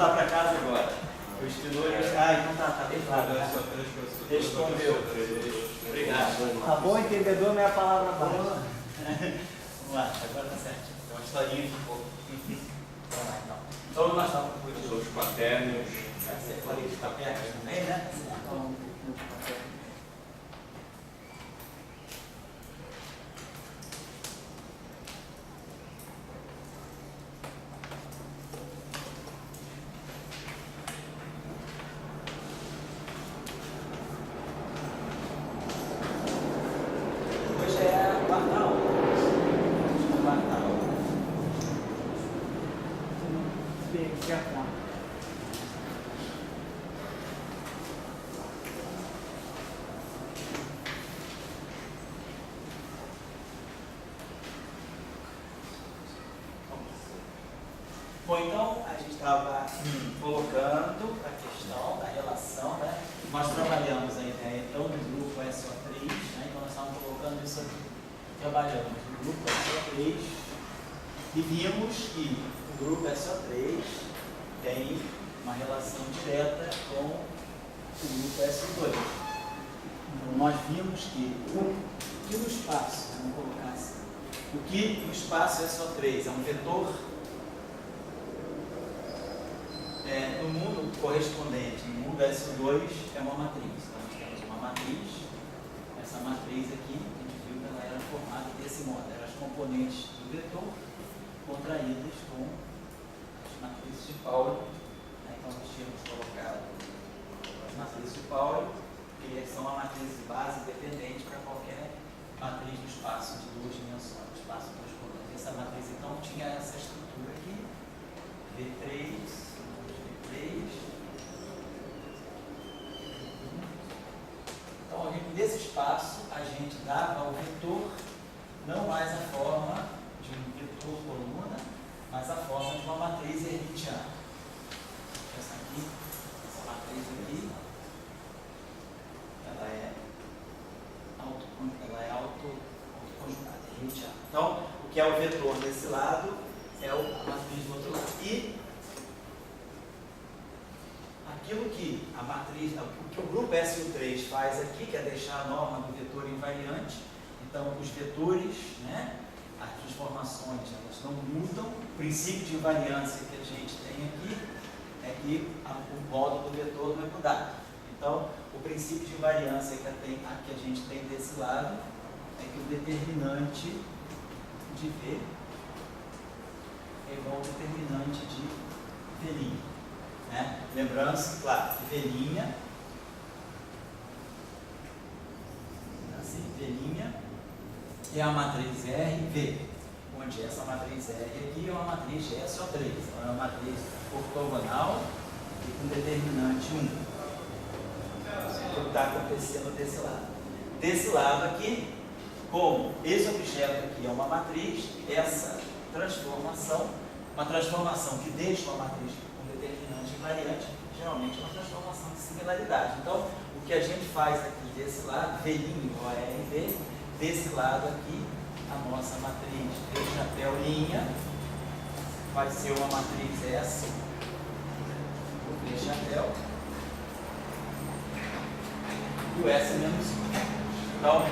voltar para casa agora. O estudou e então tá respondeu. Obrigado. Tá bom, entendedor não é a palavra baixa. Vamos lá, agora tá certinho. Tem uma historinha de pouco. Vamos lá então. Então nós estamos com os quaternos. Você falei que está perto também, né? Bom, então a gente estava colocando a questão da relação, né? Nós trabalhamos a ideia então do grupo SO3, né? Então nós estávamos colocando isso aqui. Trabalhamos o grupo SO3 e vimos que o grupo SO3 tem uma relação direta com o grupo SO2. Então nós vimos que no espaço, vamos colocar assim, o que no espaço SO3 é um vetor. No mundo correspondente, no mundo SO2, é uma matriz. Então, nós temos uma matriz. Essa matriz aqui, a gente viu que ela era formada desse modo. Eram as componentes do vetor contraídas com as matrizes de Pauli. Então, nós tínhamos colocado as matrizes de Pauli, que são a matriz de base independente para qualquer matriz do espaço de duas dimensões, do espaço correspondente. Essa matriz, então, tinha essa estrutura aqui, V3, então, nesse espaço, a gente dava ao vetor não mais a forma de um vetor coluna, mas a forma de uma matriz hermitiana. Essa aqui, essa matriz aqui, ela é autoconjugada, hermitiana. Então, o que é o vetor desse lado é a matriz do outro lado. E aquilo que a matriz, o que o grupo SO3 faz aqui, que é deixar a norma do vetor invariante. Então, os vetores, né, as transformações, elas não mudam. O princípio de invariância que a gente tem aqui é que o modo do vetor não é mudado. Então, o princípio de invariância que a gente tem desse lado é que o determinante de V é igual ao determinante de V'. Né? Lembrando, claro, V', assim, V' é a matriz RV, onde essa matriz R aqui é uma matriz SO3, é uma matriz ortogonal e com determinante 1. Isso é o que está acontecendo desse lado. Desse lado aqui, como esse objeto aqui é uma matriz, essa transformação, uma transformação que deixa uma matriz determinante invariante, geralmente é uma transformação de similaridade. Então, o que a gente faz aqui desse lado, V' igual a RV, desse lado aqui, a nossa matriz V chapéu linha vai ser uma matriz S, o V chapéu, e o S menos 1. Então,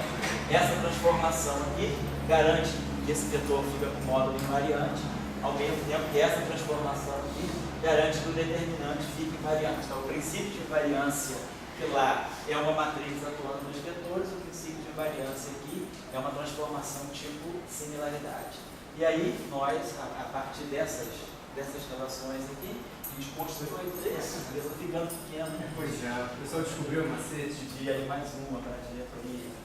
essa transformação aqui garante que esse vetor fica com módulo invariante, ao mesmo tempo que essa transformação aqui garante que o determinante fique invariante. Então, o princípio de invariância que lá é uma matriz atuando nos vetores, o princípio de invariância aqui é uma transformação tipo similaridade. E aí, nós, a partir dessas relações aqui, a gente construiu isso, ficando pequeno. Né? Pois é, o pessoal descobriu o macete. E aí, mais uma para a diretoria.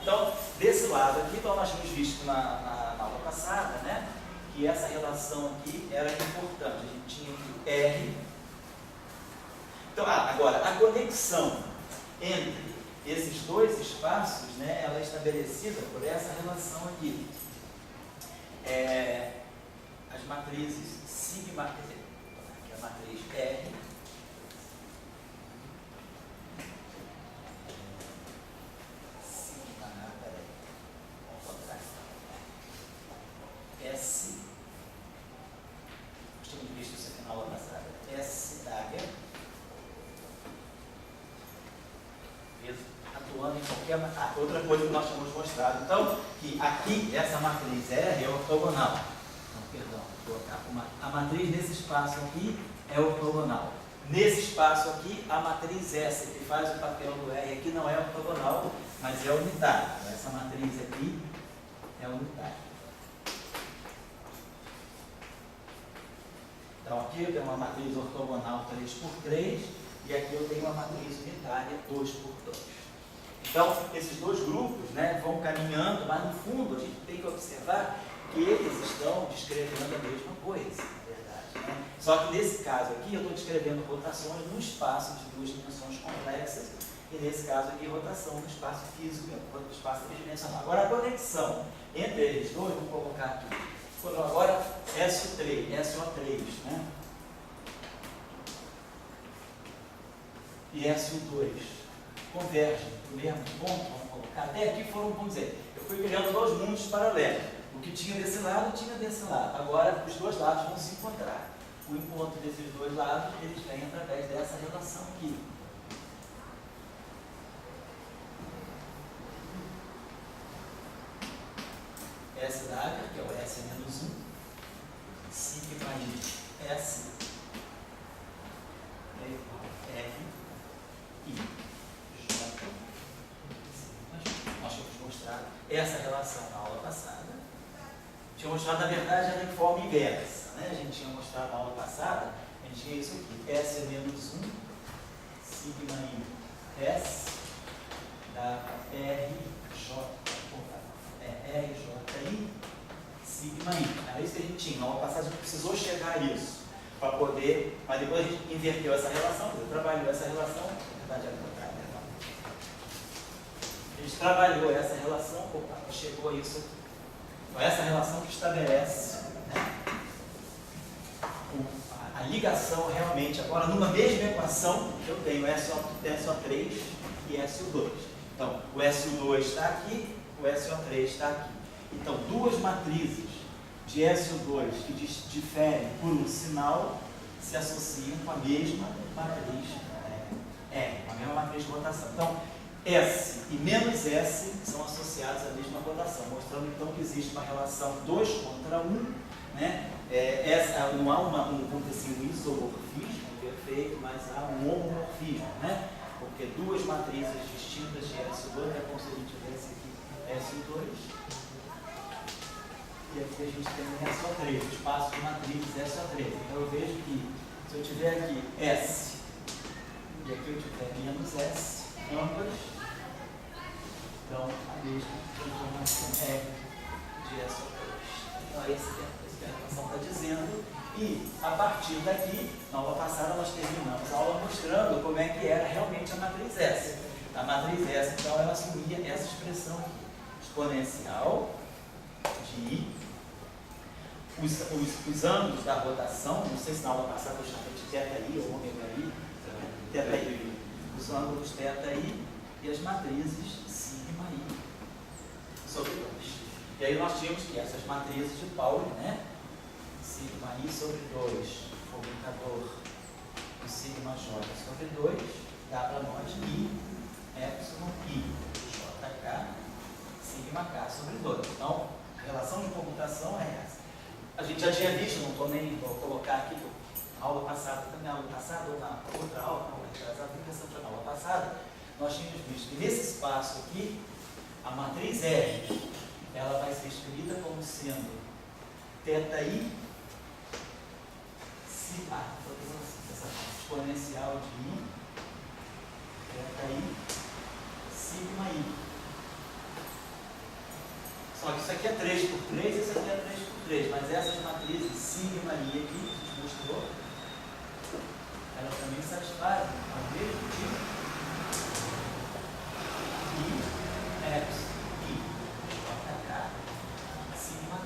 Então, desse lado aqui, então, nós tínhamos visto na aula passada, né? Que essa relação aqui era importante. A gente tinha aqui R. Então, agora, a conexão entre esses dois espaços, né, ela é estabelecida por essa relação aqui. As matrizes sigma, que é a matriz R, S, nós temos visto aqui é outra coisa que nós tínhamos mostrado. Então, que aqui, essa matriz R é ortogonal. Então, perdão, vou colocar a matriz nesse espaço aqui é ortogonal. Nesse espaço aqui, a matriz S, que faz o papel do R aqui, não é ortogonal, mas é unitária. Essa matriz aqui é unitária. Então, aqui eu tenho uma matriz ortogonal 3×3 e aqui eu tenho uma matriz unitária 2×2. Então, esses dois grupos, né, vão caminhando, mas no fundo a gente tem que observar que eles estão descrevendo a mesma coisa, na verdade. Né? Só que nesse caso aqui eu estou descrevendo rotações num espaço de duas dimensões complexas e nesse caso aqui rotação no espaço físico, no espaço tridimensional. Agora a conexão entre eles dois, vamos colocar aqui. Agora SO3, né? E SO2 convergem no mesmo ponto, vamos colocar. Até aqui foram, vamos dizer, eu fui criando dois mundos paralelos. O que tinha desse lado, tinha desse lado. Agora os dois lados vão se encontrar. O encontro desses dois lados, eles vêm através dessa relação aqui. S da H, que é o S menos 1, sigma I, S, R, I, J, nós tínhamos mostrado essa relação na aula passada. Tinha mostrado, na verdade, ela em forma inversa. Né? A gente tinha mostrado na aula passada, a gente tinha isso aqui, S menos 1, sigma I, S, da R, J, RJI, sigma I. Era isso que a gente tinha. Na aula passada a gente precisou chegar a isso para poder, mas depois a gente inverteu essa relação, trabalhou essa relação, na verdade era o contrário, né? A gente trabalhou essa relação, chegou a isso aqui. Então, essa relação que estabelece, né, a ligação realmente, agora numa mesma equação, eu tenho SO3 e SO2. Então, o SO2 está aqui, o SO3 está aqui. Então, duas matrizes de SO2 que diferem por um sinal se associam com a mesma matriz com a mesma matriz de rotação. Então, S e menos S são associados à mesma rotação, mostrando então que existe uma relação 2 contra 1, né? Não há vamos dizer assim, um isomorfismo perfeito, mas há um homomorfismo, né? Porque duas matrizes distintas de SO2 é como se a gente tivesse aqui SO2 e aqui a gente tem SO3, o espaço de matrizes SO3. Então eu vejo que se eu tiver aqui S e aqui eu tiver menos S, ambas dão a mesma transformação R de SO2. Então é isso que a relação está dizendo. E a partir daqui, na aula passada nós terminamos a aula mostrando como é que era realmente a matriz S. A matriz S, então, ela assumia essa expressão aqui, exponencial de os ângulos da rotação, não sei se na aula passada eu chamei de θi ou ômega i, θi, os ângulos θi e as matrizes sigma i sobre 2. E aí nós tínhamos que essas matrizes de Pauli, né? Sigma i sobre 2, comunicador do sigma j sobre 2, dá para nós i, epsilon i, jk, sigma k sobre 2. Então, a relação de comutação é essa. A gente já tinha visto, não estou nem, vou colocar aqui, na aula passada, também na aula passada, ou na outra aula, na aula passada, nós tínhamos visto que nesse espaço aqui, a matriz R, ela vai ser escrita como sendo θi, essa exponencial de i, θi, sigma i. Só que isso aqui é 3×3 e isso aqui é 3×3, mas essas matrizes sigma i aqui, que a gente mostrou, elas também satisfazem o mesmo tipo i, epsilon, i, jk, sigma k.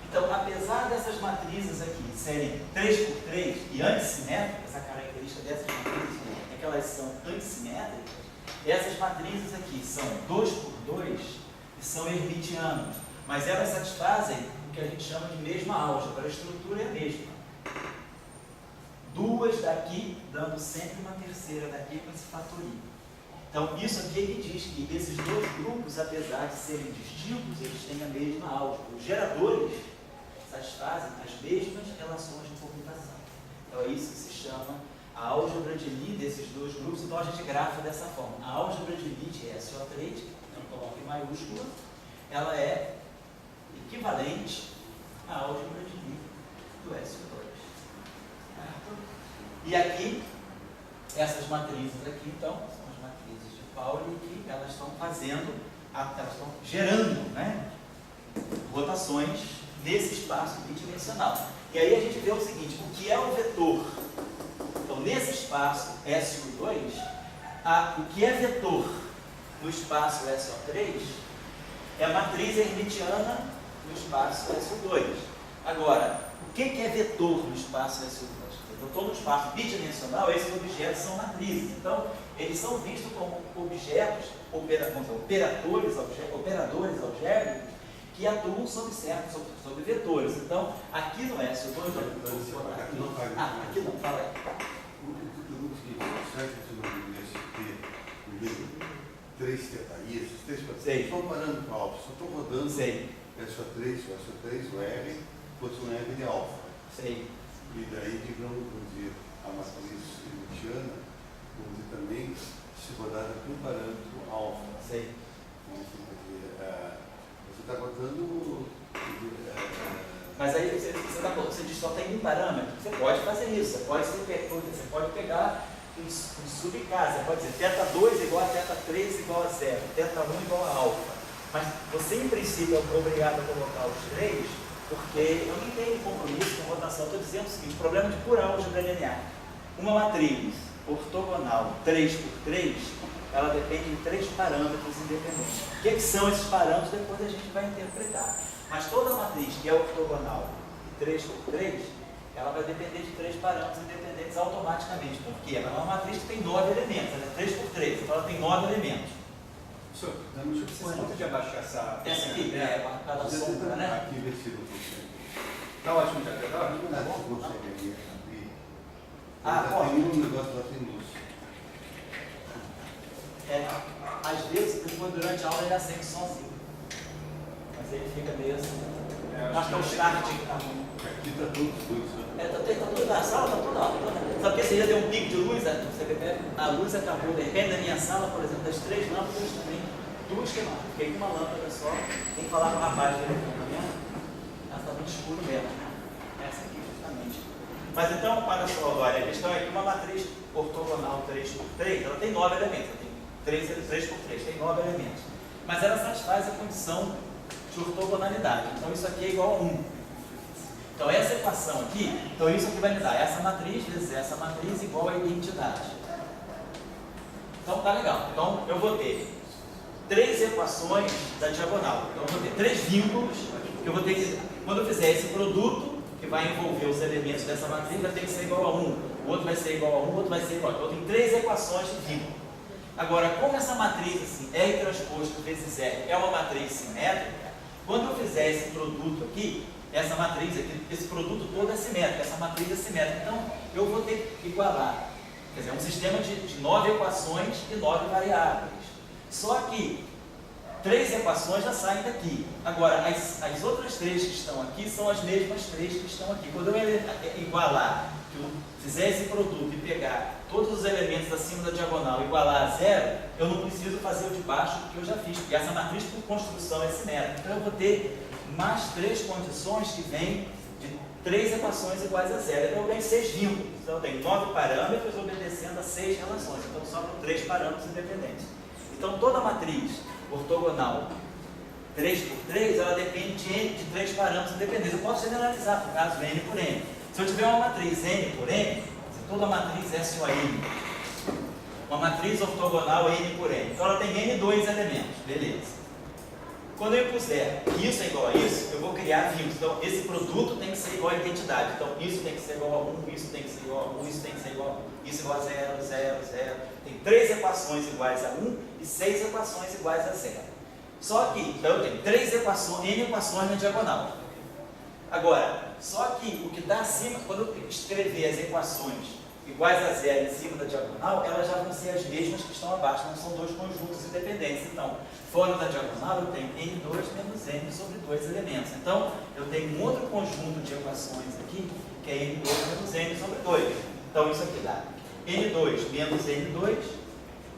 Então, apesar dessas matrizes aqui serem 3×3 e antissimétricas, a característica dessas matrizes é que elas são antissimétricas, essas matrizes aqui são 2×2 e são hermitianas, mas elas satisfazem o que a gente chama de mesma álgebra, a estrutura é a mesma. Duas daqui, dando sempre uma terceira daqui com esse fatorio. Então, isso aqui é que diz que esses dois grupos, apesar de serem distintos, eles têm a mesma álgebra. Os geradores satisfazem as mesmas relações de comutação. Então, é isso que se chama a álgebra de Lie desses dois grupos. Então, a gente grafa dessa forma. A álgebra de Lie de SO3, que eu coloco em maiúscula, ela é equivalente à álgebra de Lie do SO2. E aqui, essas matrizes aqui, então, são as matrizes de Pauli, que elas estão fazendo, elas estão gerando, né, rotações nesse espaço bidimensional. E aí a gente vê o seguinte, o que é o vetor? Então, nesse espaço SU2, o que é vetor no espaço SO3 é a matriz hermitiana no espaço SU2. Agora, o que é vetor no espaço SU2? Eu estou no espaço bidimensional, esses objetos são matrizes. Então, eles são vistos como objetos, operadores algébricos, que atuam sobre vetores. Então, aqui no SO2... Aqui não, fala aí. O que consegue nesse 3 θi, esses 3 patrícios, estou parando com alfa, só estou rodando SO3, o R, fosse um R de alfa. Sei. E daí, digamos, vamos dizer, a matriz hermitiana, vamos dizer também, se rodada com parâmetro alfa. Sei. Você está botando... Mas aí você diz só tem um parâmetro. Você pode fazer isso. Você pode pegar um subcaso. Você pode dizer θ2 igual a θ3 igual a 0, θ1 igual a alfa. Mas você, em princípio, é obrigado a colocar os três, porque eu não tenho compromisso com rotação. Estou dizendo o seguinte, problema de pura álgebra linear. Uma matriz ortogonal 3×3, ela depende de 3 parâmetros independentes. O que são esses parâmetros? Depois a gente vai interpretar. Mas toda matriz que é ortogonal 3×3, ela vai depender de 3 parâmetros independentes automaticamente. Por quê? Ela é uma matriz que tem 9 elementos, ela é 3×3, então ela tem 9 elementos. Professor, vocês podem de abaixar essa aqui é a da sombra, né? Aqui, vê se não consegue. Tá ótimo, já tá? Não consegue aqui. Pode. Tem um negócio lá, tem luz. Às vezes, depois, durante a aula, ele acende sozinho. Mas ele fica meio assim. Acho que é o start que está ruim. Aqui está tudo luz, né? Tá tudo na sala, está tudo alto. Sabe que você já deu um pico de luz? A luz acabou. De repente, na minha sala, por exemplo, das 3 lâmpadas também, 2 queimadas. Fiquei com uma lâmpada só. Tem que falar com o rapaz dele, tá vendo? Ela está muito escuro mesmo. Essa aqui, justamente. Mas então, olha só agora, a questão é que uma matriz ortogonal 3×3, ela tem 9 elementos. Ela tem 3×3, tem 9 elementos. Mas ela satisfaz a condição de ortogonalidade. Então, isso aqui é igual a 1. Então, essa equação aqui, então isso aqui vai me dar essa matriz vezes essa matriz igual a identidade. Então, tá legal. Então, eu vou ter 3 equações da diagonal. Então, eu vou ter 3 vínculos, que eu vou ter que, quando eu fizer esse produto, que vai envolver os elementos dessa matriz, vai ter que ser igual a 1. O outro vai ser igual a 1, o outro vai ser igual a 1. Então, eu tenho 3 equações de vínculo. Agora, como essa matriz, assim, R transposto vezes R, é uma matriz simétrica, quando eu fizer esse produto aqui, essa matriz aqui, esse produto todo é simétrico, essa matriz é simétrica. Então, eu vou ter que igualar. Quer dizer, é um sistema de 9 equações e 9 variáveis. Só que 3 equações já saem daqui. Agora, as outras 3 que estão aqui são as mesmas 3 que estão aqui. Quando eu igualar, que eu fizer esse produto e pegar todos os elementos acima da diagonal e igualar a 0, eu não preciso fazer o de baixo que eu já fiz, porque essa matriz por construção é simétrica. Então, eu vou ter mais 3 condições que vêm de 3 equações iguais a 0. Então, eu tenho 6 vínculos. Então, eu tenho 9 parâmetros obedecendo a 6 relações. Então, sobram 3 parâmetros independentes. Então, toda matriz ortogonal 3×3, ela depende de 3 parâmetros independentes. Eu posso generalizar, por caso, N por N. Se eu tiver uma matriz N por N, toda matriz é SON, uma matriz ortogonal N por N. Então, ela tem N2 elementos. Beleza. Quando eu puser isso é igual a isso, eu vou criar vínculos. Então, esse produto tem que ser igual a identidade. Então, isso tem que ser igual a 1, isso tem que ser igual a 1, isso tem que ser igual a 1, isso igual a 0, 0, 0. Tem 3 equações iguais a 1 e 6 equações iguais a 0. Só que, então eu tenho 3 equações, N equações na diagonal. Agora, só que o que está acima, quando eu escrever as equações iguais a zero em cima da diagonal, elas já vão ser as mesmas que estão abaixo, não são dois conjuntos independentes. Então, fora da diagonal eu tenho n2 menos n sobre dois elementos. Então, eu tenho um outro conjunto de equações aqui, que é n2 menos n sobre 2. Então, isso aqui dá n2 menos n2,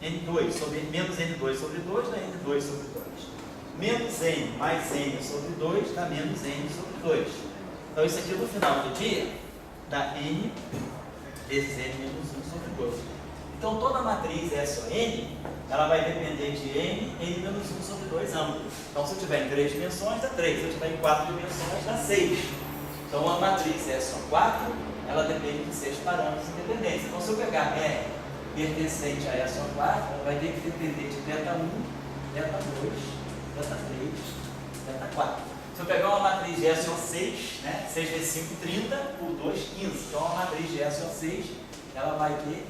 n2 sobre, menos n2 sobre 2 dá n2 sobre 2. Menos n mais n sobre 2 dá menos n sobre 2. Então, isso aqui no final do dia dá n vezes n menos 1 sobre 2. Então, toda a matriz S ou N, ela vai depender de n menos 1 sobre 2 amplos. Então, se eu tiver em 3 dimensões, dá 3. Se eu tiver em 4 dimensões, dá 6. Então, a matriz S ou 4, ela depende de 6 parâmetros independentes. Então, se eu pegar R pertencente a S ou 4, ela vai ter que depender de θ1, θ2, θ3, θ4. Se eu pegar uma matriz de SO6, né, 6 vezes 5, 30, por 2, 15. Então, a matriz de SO6, ela vai ter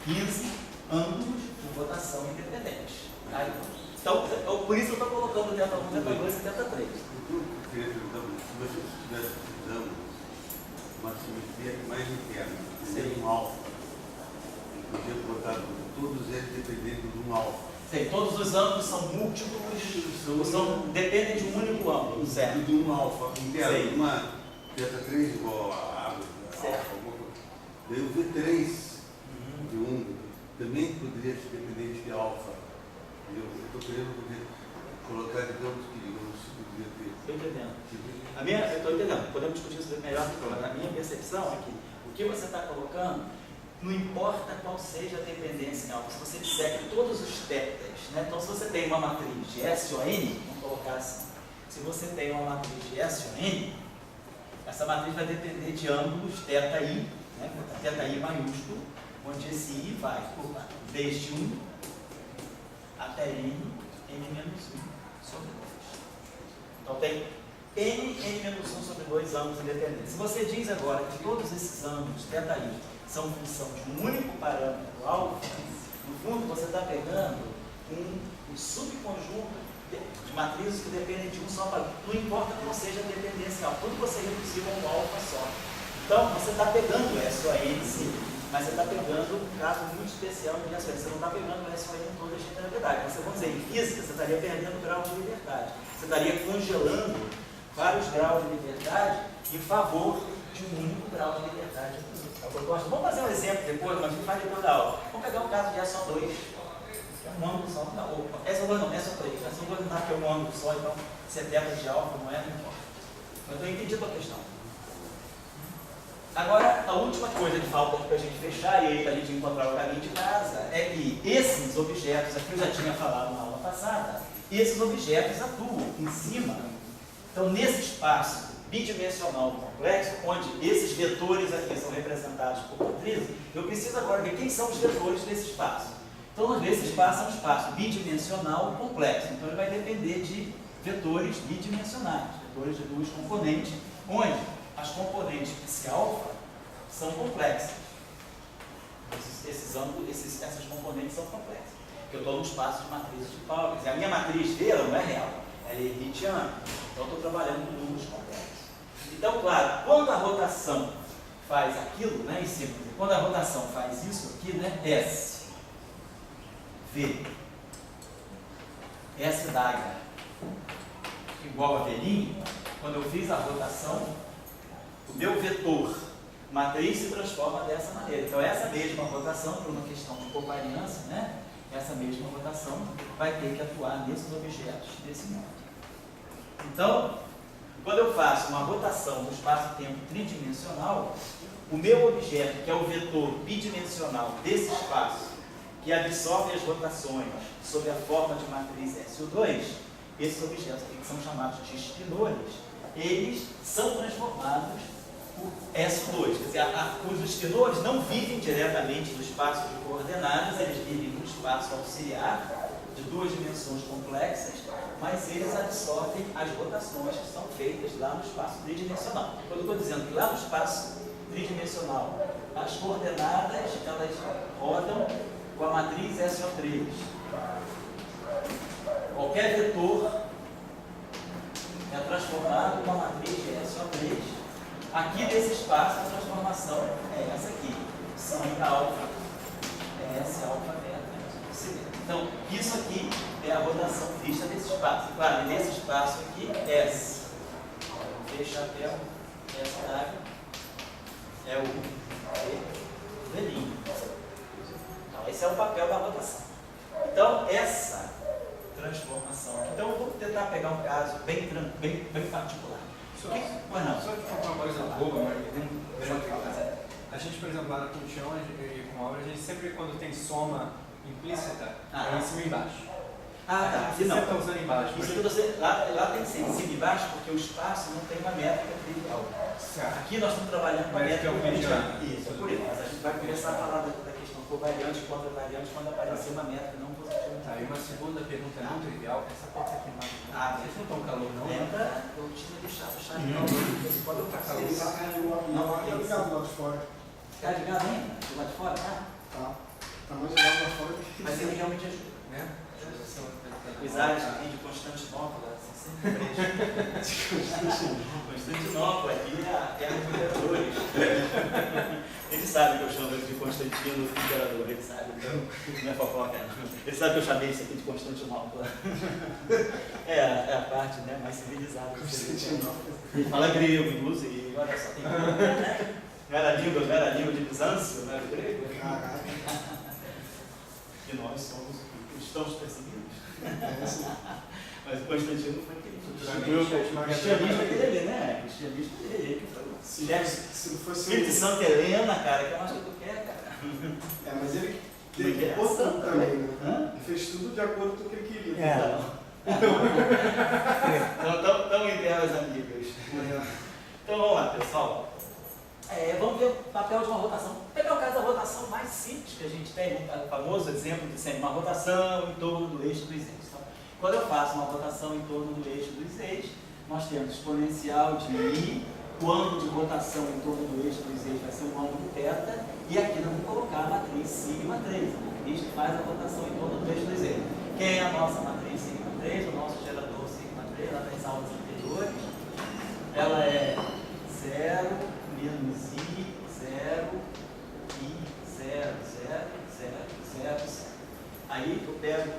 15 ângulos de rotação independentes. Aí, então, por isso eu estou colocando θ1, θ2 e θ3. Eu queria perguntar, se você estivesse utilizando uma simetria mais interna, um alfa, eu podia botar todos eles dependendo de um alfa. Sim, todos os ângulos são múltiplos, dependem de um único ângulo, certo? De um alfa interno, uma θ3 igual a alfa, alguma coisa. Daí o V3 de um também poderia ser dependente de alfa. Eu estou querendo colocar, digamos que poderia ter. Estou entendendo. Eu estou entendendo. Podemos discutir isso melhor. A minha percepção é que o que você está colocando, não importa qual seja a dependência em alfa, se você disser que todos os tetas, né? Então, se você tem uma matriz de S ou N, vamos colocar assim, se você tem uma matriz de S ou N, essa matriz vai depender de ângulos θI, né? θI maiúsculo, onde esse I vai desde 1 até n menos 1 sobre 2. Então, tem n menos 1 sobre 2 ângulos independentes. Se você diz agora que todos esses ângulos θI são função de um único parâmetro alfa, no fundo você está pegando um subconjunto de matrizes que dependem de um só parâmetro. Não importa qual seja a dependência alfa, tudo você reduzir a um alfa só. Então, você está pegando S ou N, sim, mas você está pegando um caso muito especial de S ou N. Você não está pegando S ou N em toda a generalidade. Você, vamos dizer, em física, você estaria perdendo grau de liberdade. Você estaria congelando vários graus de liberdade em favor de um único grau de liberdade. Vamos fazer um exemplo depois, mas a gente faz depois da aula. Vamos pegar um caso de SO2, que é um ângulo só. SO2 não, SO3. SO2 não dá que é um ângulo só, então se é θ de alfa, não é, não importa. Mas eu entendi a tua questão. Agora, a última coisa que falta aqui para a gente fechar, e aí para a gente encontrar o caminho de casa, é que esses objetos, aqui eu já tinha falado na aula passada, esses objetos atuam em cima. Então, nesse espaço bidimensional complexo, onde esses vetores aqui são representados por matrizes, eu preciso agora ver quem são os vetores desse espaço. Então, esse espaço é um espaço bidimensional complexo. Então, ele vai depender de vetores bidimensionais, vetores de duas componentes, onde as componentes psi alfa são complexas. Essas componentes são complexas. Eu estou no espaço de matrizes de Pauli. A minha matriz dela não é real, ela é hermitiana. Então, eu estou trabalhando com números complexos. Então, claro, quando a rotação faz aquilo, né, em cima, quando a rotação faz isso aqui, né, S, V, S da H igual a V', quando eu fiz a rotação, o meu vetor matriz se transforma dessa maneira. Então, essa mesma rotação, por uma questão de covariância, né, essa mesma rotação vai ter que atuar nesses objetos desse modo. Então, quando eu faço uma rotação no espaço-tempo tridimensional, o meu objeto, que é o vetor bidimensional desse espaço, que absorve as rotações sob a forma de matriz SO2, esses objetos que são chamados de espinores, eles são transformados por SO2. Quer dizer, os espinores não vivem diretamente no espaço de coordenadas, eles vivem no espaço auxiliar, de duas dimensões complexas, mas eles absorvem as rotações que são feitas lá no espaço tridimensional. Quando eu estou dizendo que lá no espaço tridimensional, as coordenadas, elas rodam com a matriz SO3. Qualquer vetor é transformado com a matriz de SO3. Aqui nesse espaço, a transformação é essa aqui. são para alfa, S, alfa, beta, C. Então, isso aqui é a rotação vista desse espaço. Claro, nesse espaço aqui, S. Fecha a tela, essa área é o velhinho. Então, esse é o papel da rotação. Então, essa transformação. Então, eu vou tentar pegar um caso bem particular. Só de falar uma coisa boba, mas a gente, por exemplo, lá na Punchão e com obra, a gente sempre, quando tem soma implícita, é em cima e embaixo. Ah, tá. Você sempre está usando embaixo. Isso que você, lá tem que ser em cima e embaixo, porque o espaço não tem uma métrica trivial. Certo. Aqui nós estamos trabalhando com a métrica mediana. Isso, por isso. Mas a gente vai começar a falar da questão covariante e contra-variante quando aparecer uma métrica não positiva. Tá, e uma segunda pergunta muito trivial, essa porta aqui mais. Vocês não estão calor, não? Lembra? Eu tinha deixado o chave. Você pode botar calor. Não, tá ligado lá de fora. Tá ligado ainda? Do lado de fora? Tá. Tá mais ligado lá fora do que Mas ele realmente ajuda. Né? Os ares que vêm de Constantinopla, são sempre Constantinopla, aqui é a terra dos imperadores. Eles sabem que eu chamo ele de Constantino, o imperador, eles sabem, então não é fofoca, não. Eles sabem que eu chamei isso aqui de Constantinopla. É a parte, né, mais civilizada. Ele fala grego, inclusive, olha só, tem né? Não era língua de Bizâncio, não era grego? Caraca. E nós somos cristãos perseguidos. Mas o Constantino foi aquele o cristianismo dele, né? O cristianismo dele, que foi o Se não fosse Espírito Santo Helena, cara, que é mais que tu quer, cara. mas ele teve tudo também, né? Ele fez tudo de acordo com o que ele queria. Então, estamos em terras amigas. Então, vamos lá, pessoal. Vamos ver o papel de uma rotação. Vou pegar o caso da rotação mais simples que a gente tem, o famoso exemplo de sempre uma rotação em torno do eixo dos eixos. Então, quando eu faço uma rotação em torno do eixo dos eixos, nós temos exponencial de I, o ângulo de rotação em torno do eixo dos eixos vai ser um ângulo θ, e aqui nós vamos colocar a matriz sigma 3, a matriz que faz a rotação em torno do eixo dos eixos. Quem é a nossa matriz sigma 3? O nosso gerador sigma 3, lá das aulas anteriores, ela é 0, menos I, 0, I, 0, 0, 0, 0, 0. Aí eu pego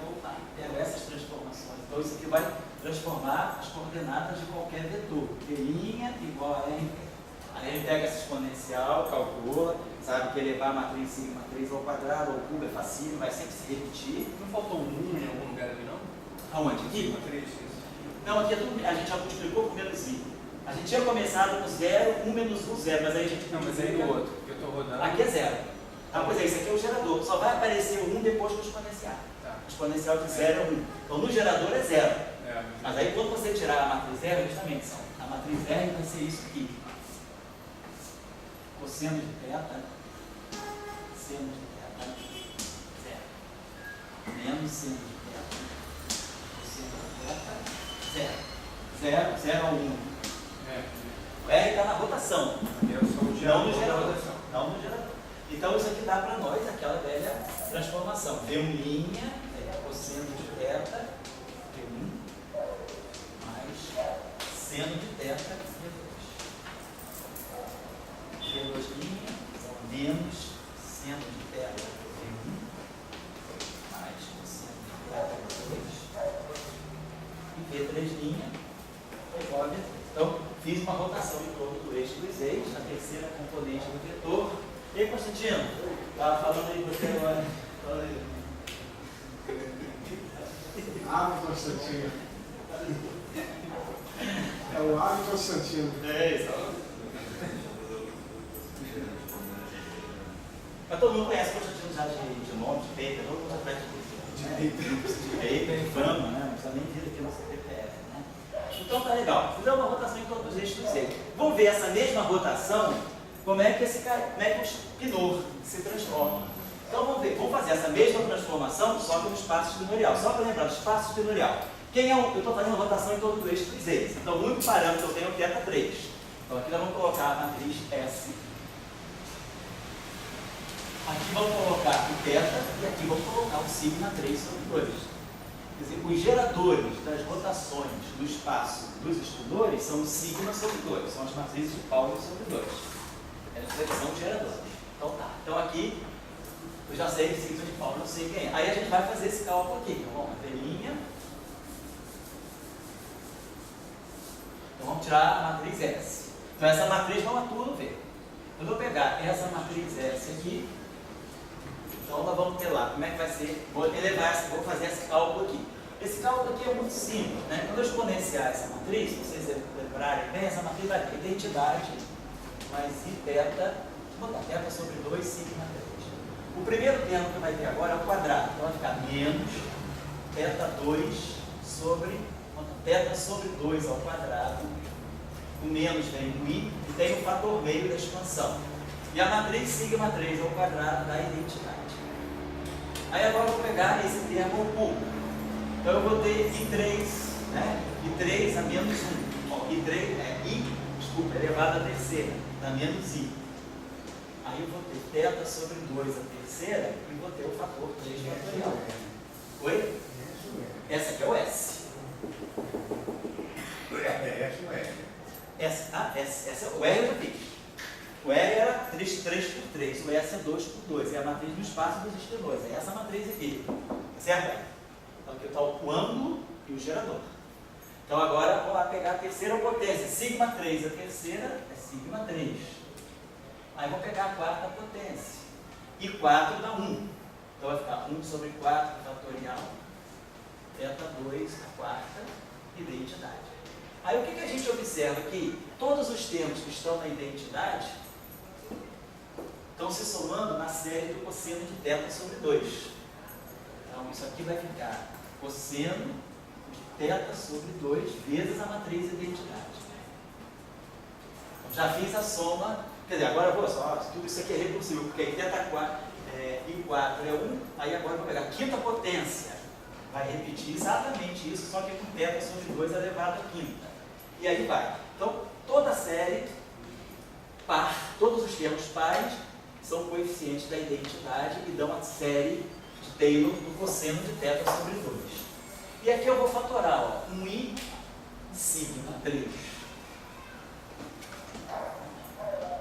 essas transformações. Então isso aqui vai transformar as coordenadas de qualquer vetor. T' igual a R. Aí ele pega essa exponencial, calcula, sabe que elevar a matriz sigma 3 ao quadrado, ao cubo é facílimo, vai sempre se repetir. Não faltou um em algum lugar ali, não? Aonde? Aqui? Sigma 3, isso. Não, aqui é tudo, a gente já multiplicou por menos I. A gente tinha começado com 0, 1 menos 1, 0, mas aí a gente... Não, mas aí no outro, que eu estou rodando... Aqui é 0. Ah, pois é, isso aqui é o gerador. Só vai aparecer o 1 depois do exponencial. Tá. O exponencial de 0 é 1. Então no gerador é 0. Mas aí quando você tirar a matriz R, justamente, a matriz R vai ser isso aqui. Cosseno de θ, seno de θ, 0. Menos seno de θ, cosseno de θ, 0. 0 a 1. O R está na rotação, Eu sou o não no da gerador. rotação. Não no gerador. Então isso aqui dá para nós aquela velha transformação. V1', cosseno de θ, V1, mais seno de θ, V2. V2', menos seno de θ, V1, mais cosseno de θ, V2. E V3' é igual a V3. Então, fiz uma rotação em torno do eixo dos eixos, a terceira componente do vetor. E aí, Constantino, estava falando aí você agora. Fala aí. Ave Constantino. É o Ave Constantino. É isso. Mas todo mundo conhece Constantino já de nome, de paper, todo mundo já presta de paper, de fama, né? Não precisa nem vir aqui no CPF, né? Então tá legal. Fizemos uma rotação em torno dos eixos dos eixos. Vamos ver essa mesma rotação, como é que o quinor se transforma. Então vamos ver, vamos fazer essa mesma transformação, só que no espaço espinorial. Só para lembrar, espaço espinorial. Eu estou fazendo uma rotação em torno do eixo dos eixos. Então o único parâmetro que eu tenho é o θ3. Então aqui nós vamos colocar a matriz S. Aqui vamos colocar o θ e aqui vamos colocar o sigma 3 sobre 2. Quer dizer, os geradores das rotações do espaço dos espinores são o sigma sobre 2, são as matrizes de Pauli sobre 2. Elas são geradores. Então tá. Então aqui, eu já sei que sigma de Paulo, eu sei quem é. Aí a gente vai fazer esse cálculo aqui. Então vamos, velhinha. Então vamos tirar a matriz S. Então essa matriz vamos a tudo ver. Quando eu pegar essa matriz S aqui, então nós vamos ter lá como é que vai ser. Vou elevar essa, vou fazer esse cálculo aqui. Esse cálculo aqui é muito simples, né? Quando eu exponenciar essa matriz, se vocês lembrarem bem, essa matriz vai ter identidade mais I θ, vou botar θ sobre 2 sigma 3. O primeiro termo que vai ter agora é o quadrado, então vai ficar menos θ2 sobre θ sobre 2 ao quadrado. O menos vem do I e tem o fator meio da expansão. E a matriz sigma 3 ao quadrado dá identidade. Aí agora eu vou pegar esse termo oculto. Então eu vou ter I3, né? I3 a menos 1. Ó, I3 é I, desculpa, elevado à terceira, dá menos I. Aí eu vou ter θ sobre 2 a terceira e vou ter o fator 3 fatorial. Oi? Essa aqui é o S. Essa é o R eu já fiz. O R era 3 por 3, o S é 2 por 2, é a matriz do espaço dos esteroides. É essa matriz aqui, certo? Então aqui está o ângulo e o gerador. Então agora vou lá pegar a terceira potência, sigma 3, a terceira é sigma 3. Aí vou pegar a quarta potência, e 4 dá 1. Então vai ficar 1 sobre 4 fatorial, θ2, a quarta, identidade. Aí o que a gente observa aqui? Todos os termos que estão na identidade estão se somando na série do cosseno de θ sobre 2. Então isso aqui vai ficar cosseno de θ sobre 2 vezes a matriz identidade. Então, já fiz a soma, quer dizer, agora eu vou só, tudo isso aqui é recursivo, porque aí θ4 e 4 é 1, aí agora eu vou pegar a quinta potência, vai repetir exatamente isso, só que com θ sobre 2 elevado à quinta. E aí vai. Então, toda a série par, todos os termos pares são coeficientes da identidade e dão a série de Taylor do cosseno de θ sobre 2. E aqui eu vou fatorar, ó, 1i sigma 3.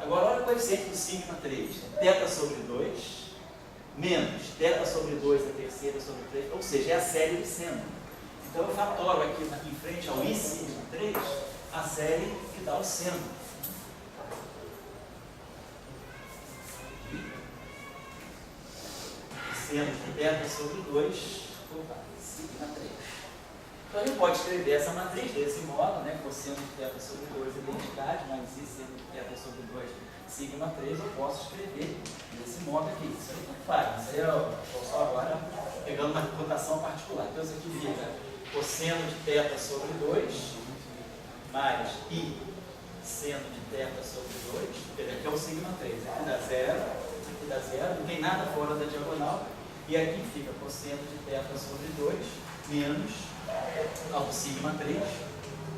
Agora olha o coeficiente do sigma 3. Θ sobre 2 menos θ sobre 2 a terceira sobre 3, ou seja, é a série do seno. Então eu fatoro aqui em frente ao i sigma 3 a série que dá o seno. Seno de θ sobre 2, sigma 3. Então a gente pode escrever essa matriz desse modo, né? Cosseno de θ sobre 2 identidade, mais i seno de θ sobre 2 sigma 3, eu posso escrever desse modo aqui. Isso aí não faz. Isso aí eu estou só agora pegando uma cotação particular. Então isso aqui fica cosseno de θ sobre 2 mais i seno de θ sobre 2, aqui é o sigma 3, aqui dá 0, aqui dá 0, não tem nada fora da diagonal, e aqui fica cosseno de θ sobre 2 menos o sigma 3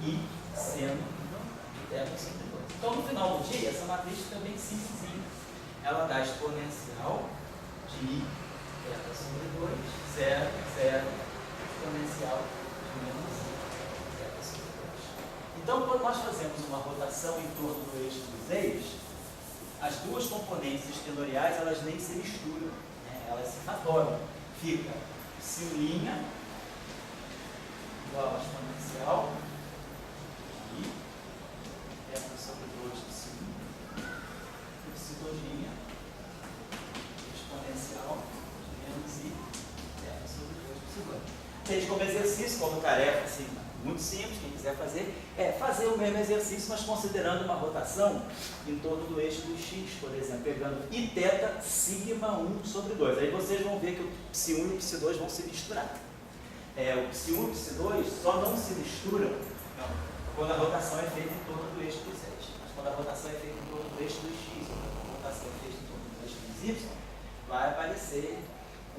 e seno de θ sobre 2. Então no final do dia, essa matriz fica bem simplesinha. Ela dá exponencial de i θ sobre 2, 0, 0, exponencial de menos θ sobre 2. Então, quando nós fazemos uma rotação em torno do eixo dos eixos, as duas componentes estenoriais elas nem se misturam, né? Elas se fatoram. Fica psilinha igual a exponencial de θ sobre 2 de psi, e psiloginha exponencial de menos i θ sobre 2 de psi. Fez como exercício, como tarefa, assim, muito simples, quem quiser fazer, é fazer o mesmo exercício, mas considerando uma rotação em torno do eixo do x, por exemplo, pegando i θ sigma 1 sobre 2. Aí vocês vão ver que o psi 1 e o psi 2 vão se misturar. O psi 1 e o psi 2 só não se misturam quando a rotação é feita em torno do eixo dos eixos. Mas quando a rotação é feita em torno do eixo do x, quando a rotação é feita em torno do eixo dos y, vai aparecer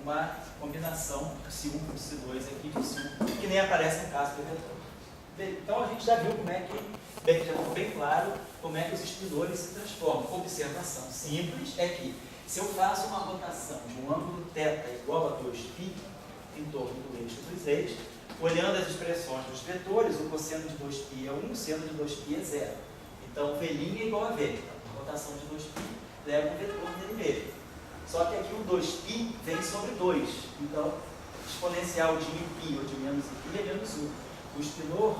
uma combinação do psi 1 com o psi 2 aqui, de psi 1, que nem aparece no caso do vetor. Então a gente já viu como é que, já ficou bem claro como é que os espinores se transformam. Observação simples é que se eu faço uma rotação de um ângulo θ igual a 2π em torno do eixo dos eixos, olhando as expressões dos vetores, o cosseno de 2π é 1, o seno de 2π é 0. Então, V' é igual a V, a rotação de 2π. leva um vetor nele mesmo. Só que aqui o 2π vem sobre 2. Então, exponencial de π ou de menos π é menos 1. O spinor,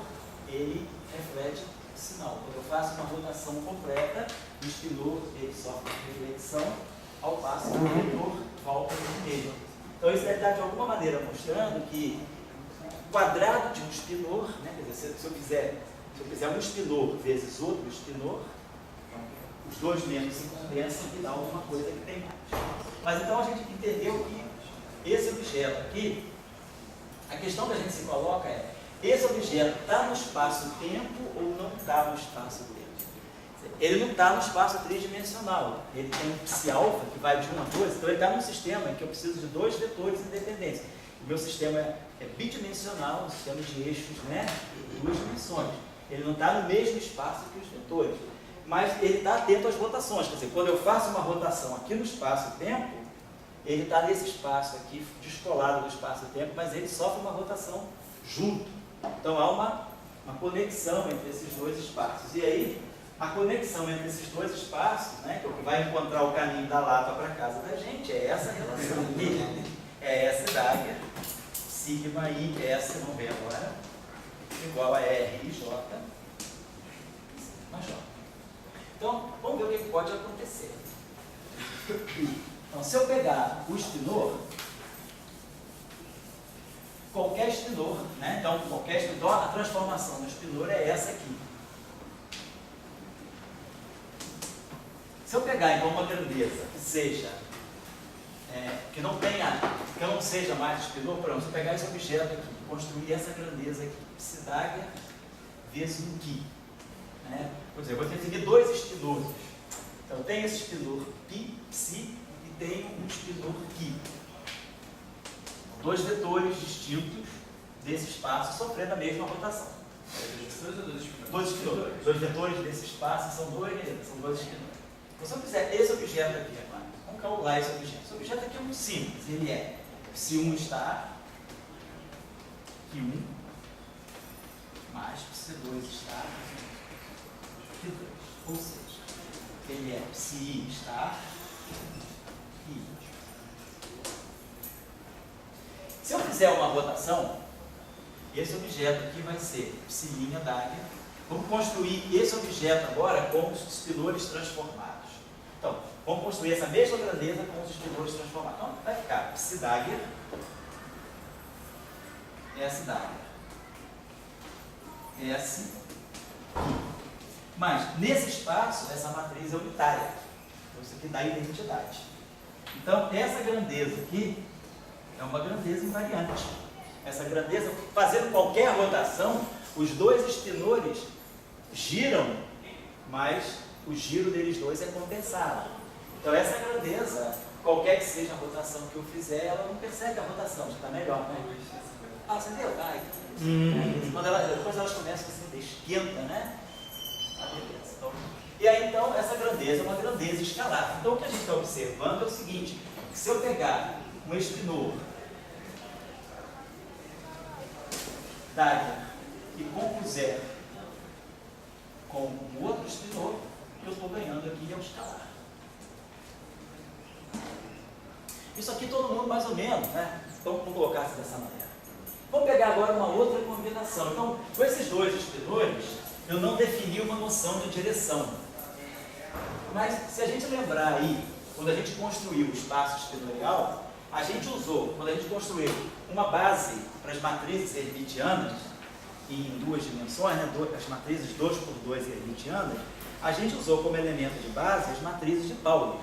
ele reflete o sinal. Quando eu faço uma rotação completa, o spinor ele sofre reflexão, ao passo que o vetor volta no mesmo. Então, isso deve estar de alguma maneira mostrando que o quadrado de um spinor, né, quer dizer, se eu fizer um spinor vezes outro spinor, os dois membros se condensam e dá alguma coisa que tem mais. Mas então a gente entendeu que esse objeto aqui, a questão que a gente se coloca é: esse objeto está no espaço-tempo ou não está no espaço-tempo? Ele não está no espaço tridimensional. Ele tem um psi-alfa que vai de 1 a 2, então ele está num sistema em que eu preciso de dois vetores independentes. O meu sistema é bidimensional, um sistema de eixos, né, de 2 dimensões. Ele não está no mesmo espaço que os vetores, mas ele está atento às rotações. Quer dizer, quando eu faço uma rotação aqui no espaço-tempo, ele está nesse espaço aqui, descolado do espaço-tempo, mas ele sofre uma rotação junto. Então há uma conexão entre esses dois espaços. E aí, a conexão entre esses dois espaços, né, que é o que vai encontrar o caminho da lata para a casa da gente, é essa relação aqui. É S d'Águia, sigma I, S, vamos ver agora, igual a R I J, sigma J. Então, vamos ver o que pode acontecer. Então, se eu pegar o spinor, qualquer spinor, né? Então, qualquer spinor, a transformação do spinor é essa aqui. Se eu pegar, então, uma grandeza que seja, que eu não seja mais spinor, por exemplo, se eu pegar esse objeto aqui, construir essa grandeza aqui, psi d'Águia vezes um Qui. Né? Por exemplo, eu vou definir dois spinores. Então, eu tenho esse spinor π, psi, e tenho um spinor Qui. Dois vetores distintos desse espaço sofrendo a mesma rotação. Dois spinores. Dois vetores desse espaço são dois spinores. Então, se eu fizer esse objeto aqui, vamos calcular esse objeto. Esse objeto aqui é muito simples. Ele é psi1 estar, Q1, mais psi2 estar, Q2. Ou seja, ele é psi estar, I. Se eu fizer uma rotação, esse objeto aqui vai ser psi' d'Águia. Vamos construir esse objeto agora com os spinores transformados. Então, vamos construir essa mesma grandeza com os spinores transformados. Então, vai ficar psi d'Águia, S d'Águia, S, I. Mas, nesse espaço, essa matriz é unitária. Então, isso aqui dá identidade. Então, essa grandeza aqui é uma grandeza invariante. Essa grandeza, fazendo qualquer rotação, os dois spinores giram, mas o giro deles dois é compensado. Então essa grandeza, qualquer que seja a rotação que eu fizer, ela não percebe a rotação, já está melhor, né? Ah, você entendeu? Depois elas começam assim, esquenta, né? Ah, beleza. Então, e aí então essa grandeza é uma grandeza escalar. Então o que a gente está observando é o seguinte: que se eu pegar um spinor d'Águia e compuser com um outro spinor, eu estou ganhando aqui é o escalar. Isso aqui todo mundo mais ou menos, né? Então vamos colocar assim dessa maneira. Vamos pegar agora uma outra combinação. Então, com esses dois spinores, eu não defini uma noção de direção. Mas se a gente lembrar aí, quando a gente construiu o espaço spinorial, a gente usou, quando a gente construiu uma base para as matrizes hermitianas, em duas dimensões, né, as matrizes 2x2 hermitianas, a gente usou como elemento de base as matrizes de Pauli.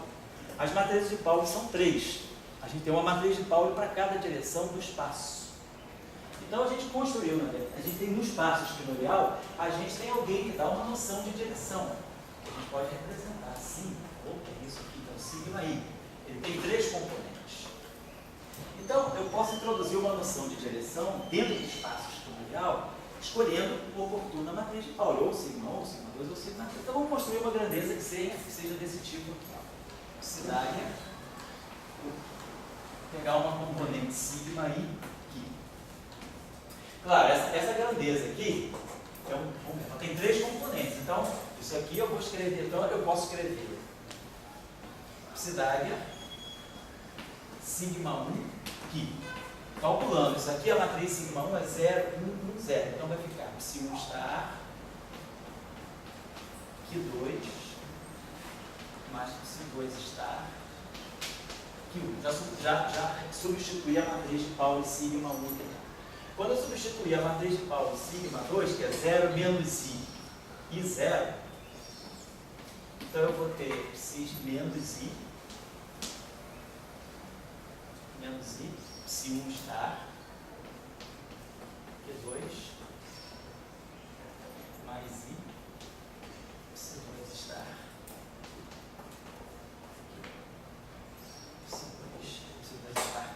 As matrizes de Pauli são 3. A gente tem uma matriz de Pauli para cada direção do espaço. Então a gente construiu, né, a gente tem no espaço spinorial, a gente tem alguém que dá uma noção de direção. A gente pode representar assim, ou que é isso aqui, então sigma I. Ele tem 3 componentes. Então, eu posso introduzir uma noção de direção dentro do espaço spinorial, escolhendo a oportuna matriz de Pauli, ou sigma 1, sigma 2, ou sigma 3. Então, vamos construir uma grandeza que seja desse tipo aqui. Psi d'Águia, pegar uma componente sigma I aqui. Claro, essa grandeza aqui tem 3 componentes. Então, isso aqui eu vou escrever. Então, eu posso escrever Psidagger, sigma 1, Q. Calculando, isso aqui, a matriz sigma 1 é 0, 1, 1, 0. Então vai ficar psi1 star, Q2, mais psi2 star, Q1. Já substituí a matriz de Pauli sigma 1 aqui. Quando eu substituir a matriz de Pauli sigma 2, que é 0 menos I e 0, então eu vou ter psi menos I, psi1 star, Q2, mais I, psi2 star, psi2 star.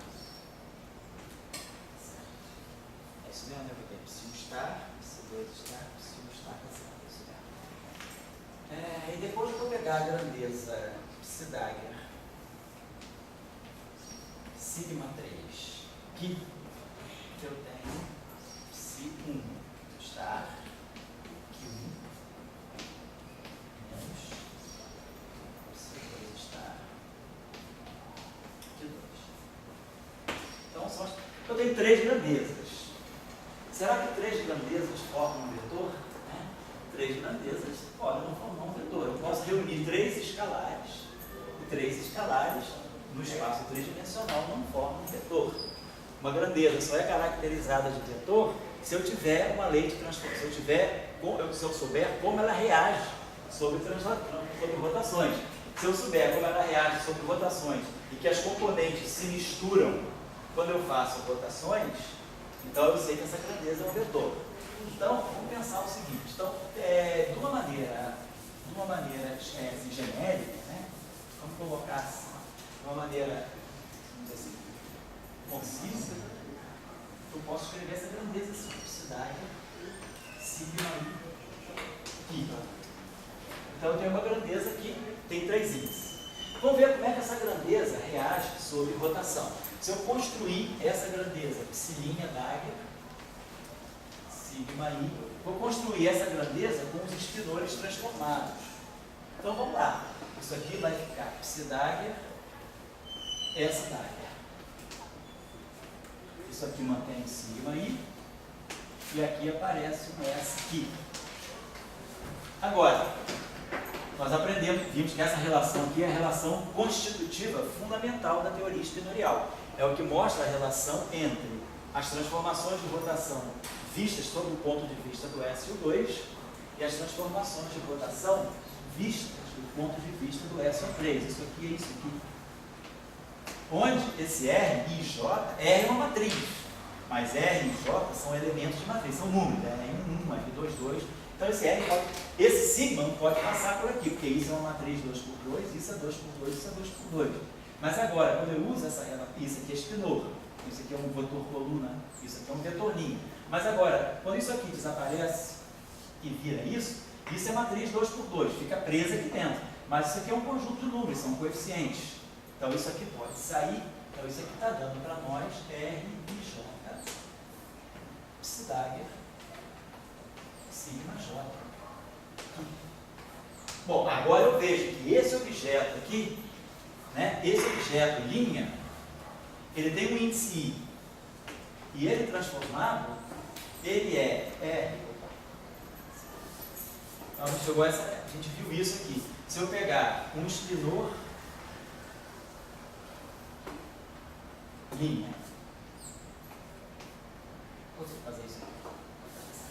É isso mesmo, eu vou ter psi1 star, psi2 star, psi1 star, isso mesmo. E depois eu vou pegar a grandeza Psidagger, sigma 3, que eu tenho psi1 star, Q1, menos psi2 star, Q2. Então, eu tenho 3 grandezas. Será que 3 grandezas formam um vetor? 3 grandezas podem não formar um vetor. Eu posso reunir 3 escalares, e 3 escalares no espaço tridimensional não formam um vetor. Uma grandeza só é caracterizada de vetor se eu tiver uma lei de transformação, se eu souber como ela reage sobre rotações. Se eu souber como ela reage sobre rotações e que as componentes se misturam quando eu faço rotações, então eu sei que essa grandeza é um vetor. Então, vamos pensar o seguinte, de uma maneira assim, genérica, né? Vamos colocar assim, de uma maneira, vamos dizer assim, concisa, eu posso escrever essa grandeza Psidagger, sigma I. Então, eu tenho uma grandeza que tem 3 I's. Vamos ver como é que essa grandeza reage sobre rotação. Se eu construir essa grandeza psi' dagger, sigma I, vou construir essa grandeza com os espinores transformados. Então vamos lá. Isso aqui vai ficar Psidagger, essa dagger. Isso aqui mantém sigma I, e aqui aparece um S aqui. Agora, nós vimos que essa relação aqui é a relação constitutiva fundamental da teoria espinorial. É o que mostra a relação entre as transformações de rotação vistas sob o ponto de vista do S e o 2 e as transformações de rotação vistas do ponto de vista do S e o 3. Isso aqui é isso aqui. Onde esse R e J, R é uma matriz, mas R e J são elementos de matriz, são números, R1, R2, 2. Então esse sigma não pode passar por aqui, porque isso é uma matriz 2 por 2, isso é 2 por 2, isso é 2 por 2. Mas agora, quando eu uso essa relação, isso aqui é espinor, isso aqui é um vetor coluna, isso aqui é um vetor linha. Mas agora, quando isso aqui desaparece e vira isso é matriz 2 por 2, fica presa aqui dentro. Mas isso aqui é um conjunto de números, são coeficientes. Então isso aqui pode sair, então isso aqui está dando para nós R e J, Psidagger, sigma J. Bom, agora eu vejo que esse objeto aqui, né, esse objeto linha, ele tem um índice I. E ele transformado, ele é R. Então, a gente viu isso aqui. Se eu pegar um espinor linha, vou fazer isso aqui.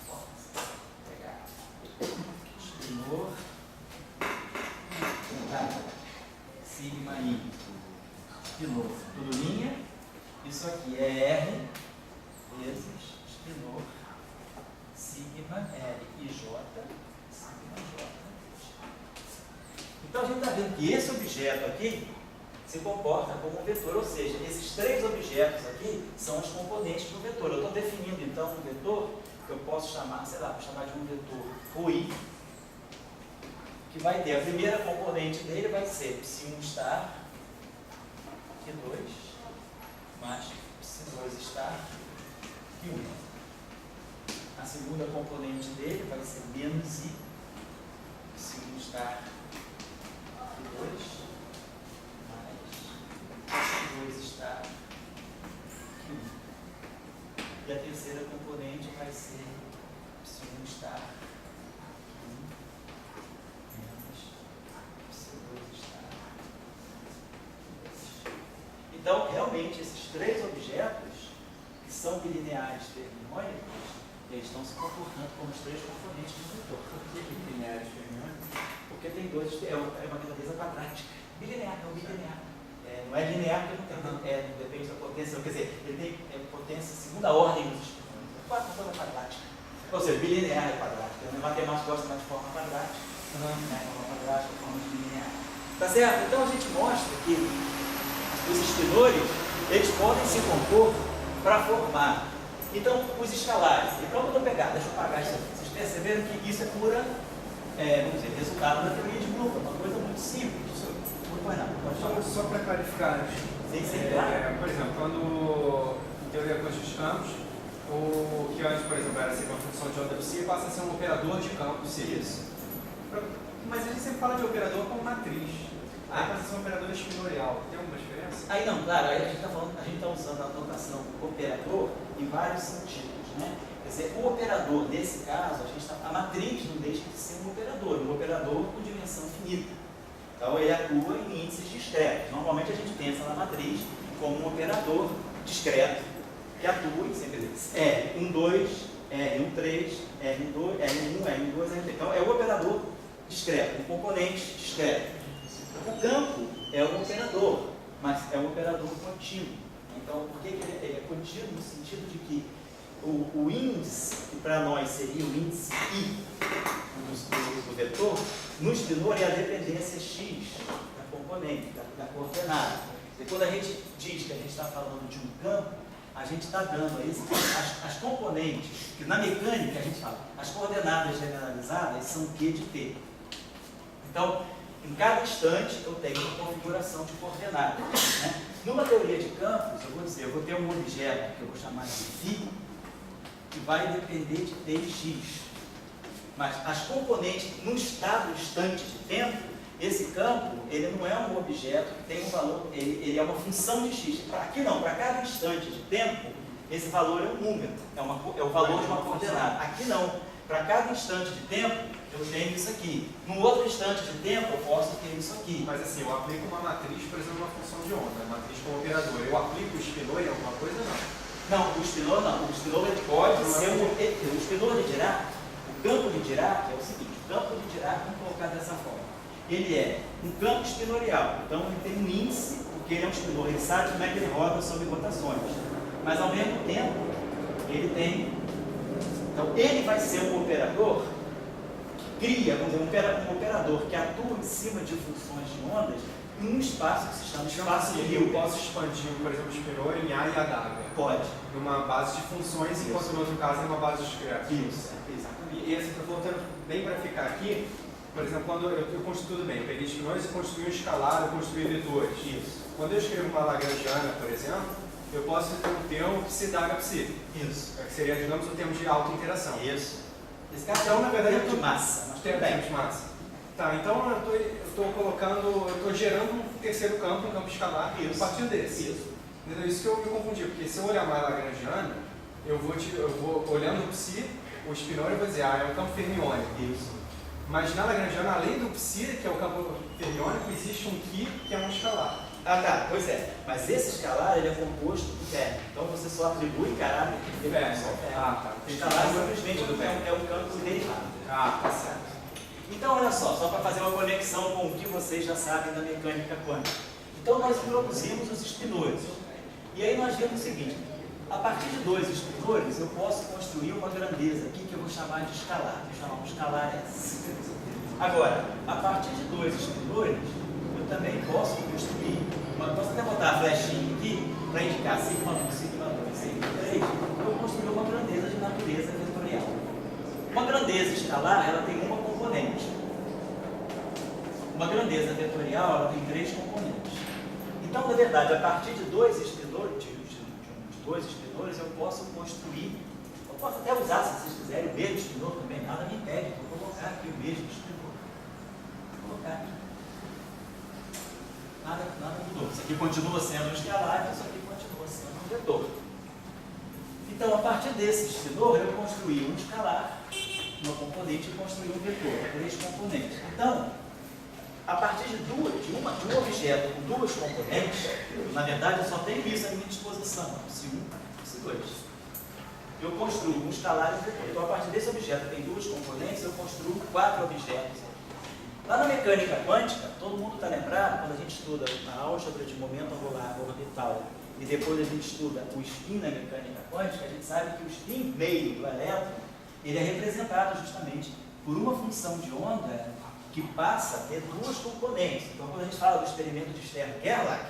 Vou pegar espinor sigma I, espinor, tudo linha. Isso aqui é R vezes espinor sigma L e J, sigma J. Então a gente está vendo que esse objeto aqui se comporta como um vetor, ou seja, esses 3 objetos aqui são os componentes do vetor. Eu estou definindo então um vetor que eu posso chamar, sei lá, vou chamar de um vetor ρI, que vai ter a primeira componente dele vai ser psi1 star Q2 mais psi2 star Q1. A segunda componente dele vai ser menos I psi1 star Q2 E a terceira componente vai ser epsilon estar menos epsilon estar. Então, realmente, esses três objetos, que são bilineares fermiônicos, eles estão se comportando como os três componentes do vetor. Por que bilineares fermiônicos? Porque tem dois, é uma grandeza quadrática. Bilinear, é um bilinear. Não é linear porque não depende da potência, quer dizer, ele tem potência segunda ordem dos espinhos. Uma coisa quadrática. Ou seja, bilinear é quadrática. O matemático gosta mais de forma quadrática, forma quadrática, forma de bilinear. Tá certo? Então a gente mostra que os espinores, eles podem se compor para formar. Então, os escalares. Então, quando eu pegar, deixa eu apagar isso aqui. Vocês perceberam que isso é pura, vamos dizer, resultado da teoria de grupo, uma coisa muito simples. Só para clarificar, por exemplo, quando em teoria coisa dos campos, o que antes, por exemplo, era ser uma função de onda psi, passa a ser um operador de campo psi. Isso. Mas a gente sempre fala de operador como matriz. Aí passa a ser um operador espinorial. Tem alguma diferença? Aí não, claro, aí a gente está usando a notação operador em vários sentidos, né? Quer dizer, o operador, nesse caso, a matriz não deixa de ser um operador com dimensão finita. Então, ele atua em índices discretos. Normalmente, a gente pensa na matriz como um operador discreto que atua em sempre R12, R13, R1, R2, R3. Então, é o operador discreto, um componente discreto. O campo é um operador, mas é um operador contínuo. Então, por que ele é contínuo? No sentido de que o índice, que para nós seria o índice I do vetor, no espinor é a dependência x da componente, da coordenada. E quando a gente diz que a gente está falando de um campo, a gente está dando a isso as componentes, que na mecânica a gente fala, as coordenadas generalizadas são Q de T. Então, em cada instante eu tenho uma configuração de coordenadas. Né? Numa teoria de campos, eu vou ter um objeto que eu vou chamar de φ, que vai depender de T e X. Mas as componentes, num estado instante de tempo, esse campo, ele não é um objeto que tem um valor, ele é uma função de X. Aqui não, para cada instante de tempo, esse valor é um número, é o valor de uma coordenada. Aqui não, para cada instante de tempo, eu tenho isso aqui. Num outro instante de tempo, eu posso ter isso aqui. Mas assim, eu aplico uma matriz, por exemplo, uma função de onda, matriz como operador. Eu aplico o espinor em alguma coisa ou não? Não, o espinor não. O espinor ele pode ser o espinor de Dirac. O campo de Dirac é o seguinte: o campo de Dirac, vamos colocar dessa forma. Ele é um campo espinorial. Então ele tem um índice, porque ele é um espinor, ele sabe como é que ele roda sob rotações. Mas ao mesmo tempo, ele tem. Então ele vai ser um operador que cria, vamos dizer, um operador que atua em cima de funções de ondas num espaço que se chama espaço de Hilbert. Eu posso expandir, por exemplo, o espinor em A e a W. Pode. Numa base de funções, Isso. enquanto no outro caso é uma base discreta. Isso, exatamente. E assim, voltando bem para ficar aqui, por exemplo, quando eu construo tudo bem, eu peguei espinores e construí um escalar, eu construí vetores. Isso. Quando eu escrevo uma lagrangiana, por exemplo, eu posso ter um termo psi da psi. Isso. Que seria, digamos, o termo de auto-interação. Isso. Esse caso Então, na verdade, é de massa. Mas tudo termo bem. de massa. Tá, então eu estou gerando um terceiro campo, um campo escalar, a partir desse. Isso. Entendeu? Isso que eu me confundi, porque se eu olhar mais lagrangiana, eu vou olhando o psi, o espinor, eu vou dizer, é um campo fermiônico. Isso. Mas na lagrangiana, além do psi, que é o campo fermiônico, existe um chi, que é um escalar. Ah, tá, pois é. Mas esse escalar, ele é composto por término. Então você só atribui caráter de definição térmica. Ah, tá. O escalar simplesmente é um campo derivado. Ah, tá certo. Então, olha só para fazer uma conexão com o que vocês já sabem da mecânica quântica. Então, nós produzimos os espinores. E aí nós vemos o seguinte: a partir de dois espinores, eu posso construir uma grandeza aqui que eu vou chamar de escalar. Vou chamar um escalar S. Agora, a partir de dois espinores, eu também posso construir, posso até botar a flechinha aqui para indicar sigma 1, sigma 2, sigma 3, eu vou construir uma grandeza de natureza vetorial. Uma grandeza escalar, ela tem uma componente. Uma grandeza vetorial, ela tem três componentes. Então, na verdade, a partir de dois espinores, eu posso construir, eu posso até usar, se vocês quiserem, o mesmo espinor também, nada me impede, eu vou colocar aqui o mesmo espinor. Vou colocar aqui. Nada mudou. Isso aqui continua sendo um escalar, isso aqui continua sendo um vetor. Então, a partir desse spinor, eu construí um escalar, uma componente e construí um vetor, 3 componentes. Então, a partir de um objeto com 2 componentes, na verdade eu só tenho isso à minha disposição, esse 1, esse 2. Eu construo um escalar e um vetor. Então, a partir desse objeto que tem 2 componentes, eu construo 4 objetos. Lá na mecânica quântica, todo mundo está lembrado, quando a gente estuda a álgebra de momento angular orbital e depois a gente estuda o spin na mecânica quântica, a gente sabe que o spin meio do elétron, ele é representado justamente por uma função de onda que passa a ter 2 componentes. Então, quando a gente fala do experimento de Stern-Gerlach,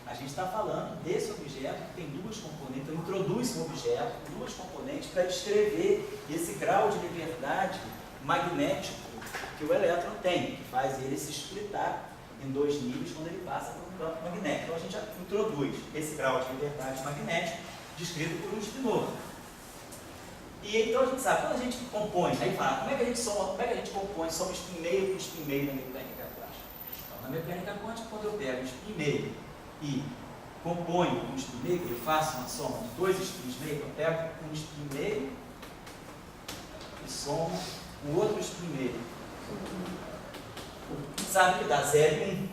a gente está falando desse objeto que tem 2 componentes. Então, introduz um objeto com 2 componentes para descrever esse grau de liberdade magnético que o elétron tem, que faz ele se splitar em 2 níveis quando ele passa por um campo magnético. Então, a gente introduz esse grau de liberdade magnético descrito por um spinor. E então a gente sabe, quando a gente compõe, aí fala, como é que a gente soma, como é que a gente compõe, soma spin meio com spin meio na mecânica quântica? Então, na mecânica quântica, quando eu pego um spin meio e componho um spin meio, eu faço uma soma de 2 spins meio, eu pego um spin meio e somo o outro spin meio. Sabe que dá 0 e 1.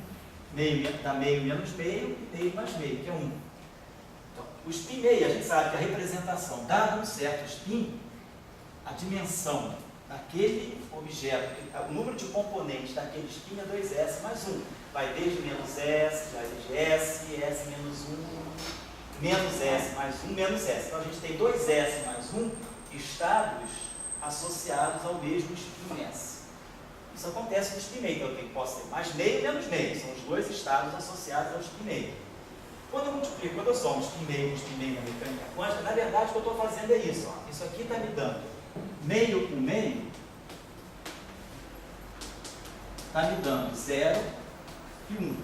Meio dá meio menos meio e meio mais meio, que é 1. Então, o spin meio, a gente sabe que a representação, dado um certo spin, a dimensão daquele objeto, o número de componentes daquele spin é 2s mais 1. Vai desde menos s, vai desde s, s menos 1, menos s mais 1, menos s. Então a gente tem 2s mais 1 estados associados ao mesmo spin s. Isso acontece no spin meio, então eu posso ter mais meio e menos meio, são os 2 estados associados ao spin meio. Quando eu multiplico, quando eu somo spin meio com spin meio na mecânica quântica, na verdade o que eu estou fazendo é isso. Ó. Isso aqui está me dando meio com meio, está me dando 0 e 1. O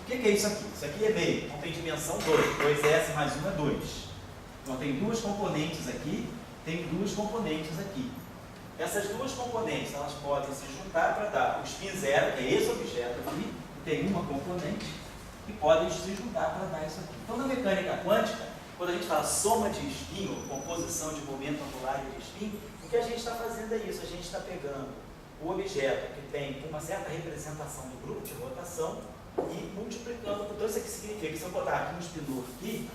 que é isso aqui? Isso aqui é meio, então tem dimensão 2. 2s mais 1 é 2. Então tem 2 componentes aqui, tem 2 componentes aqui. Essas 2 componentes, elas podem se juntar para dar o spin 0, que é esse objeto aqui, que tem uma componente, e podem se juntar para dar isso aqui. Então, na mecânica quântica, quando a gente fala soma de spin, ou composição de momento angular e de spin, o que a gente está fazendo é isso, a gente está pegando o objeto que tem uma certa representação do grupo de rotação e multiplicando. Então, isso aqui significa que se eu botar aqui um spinor aqui,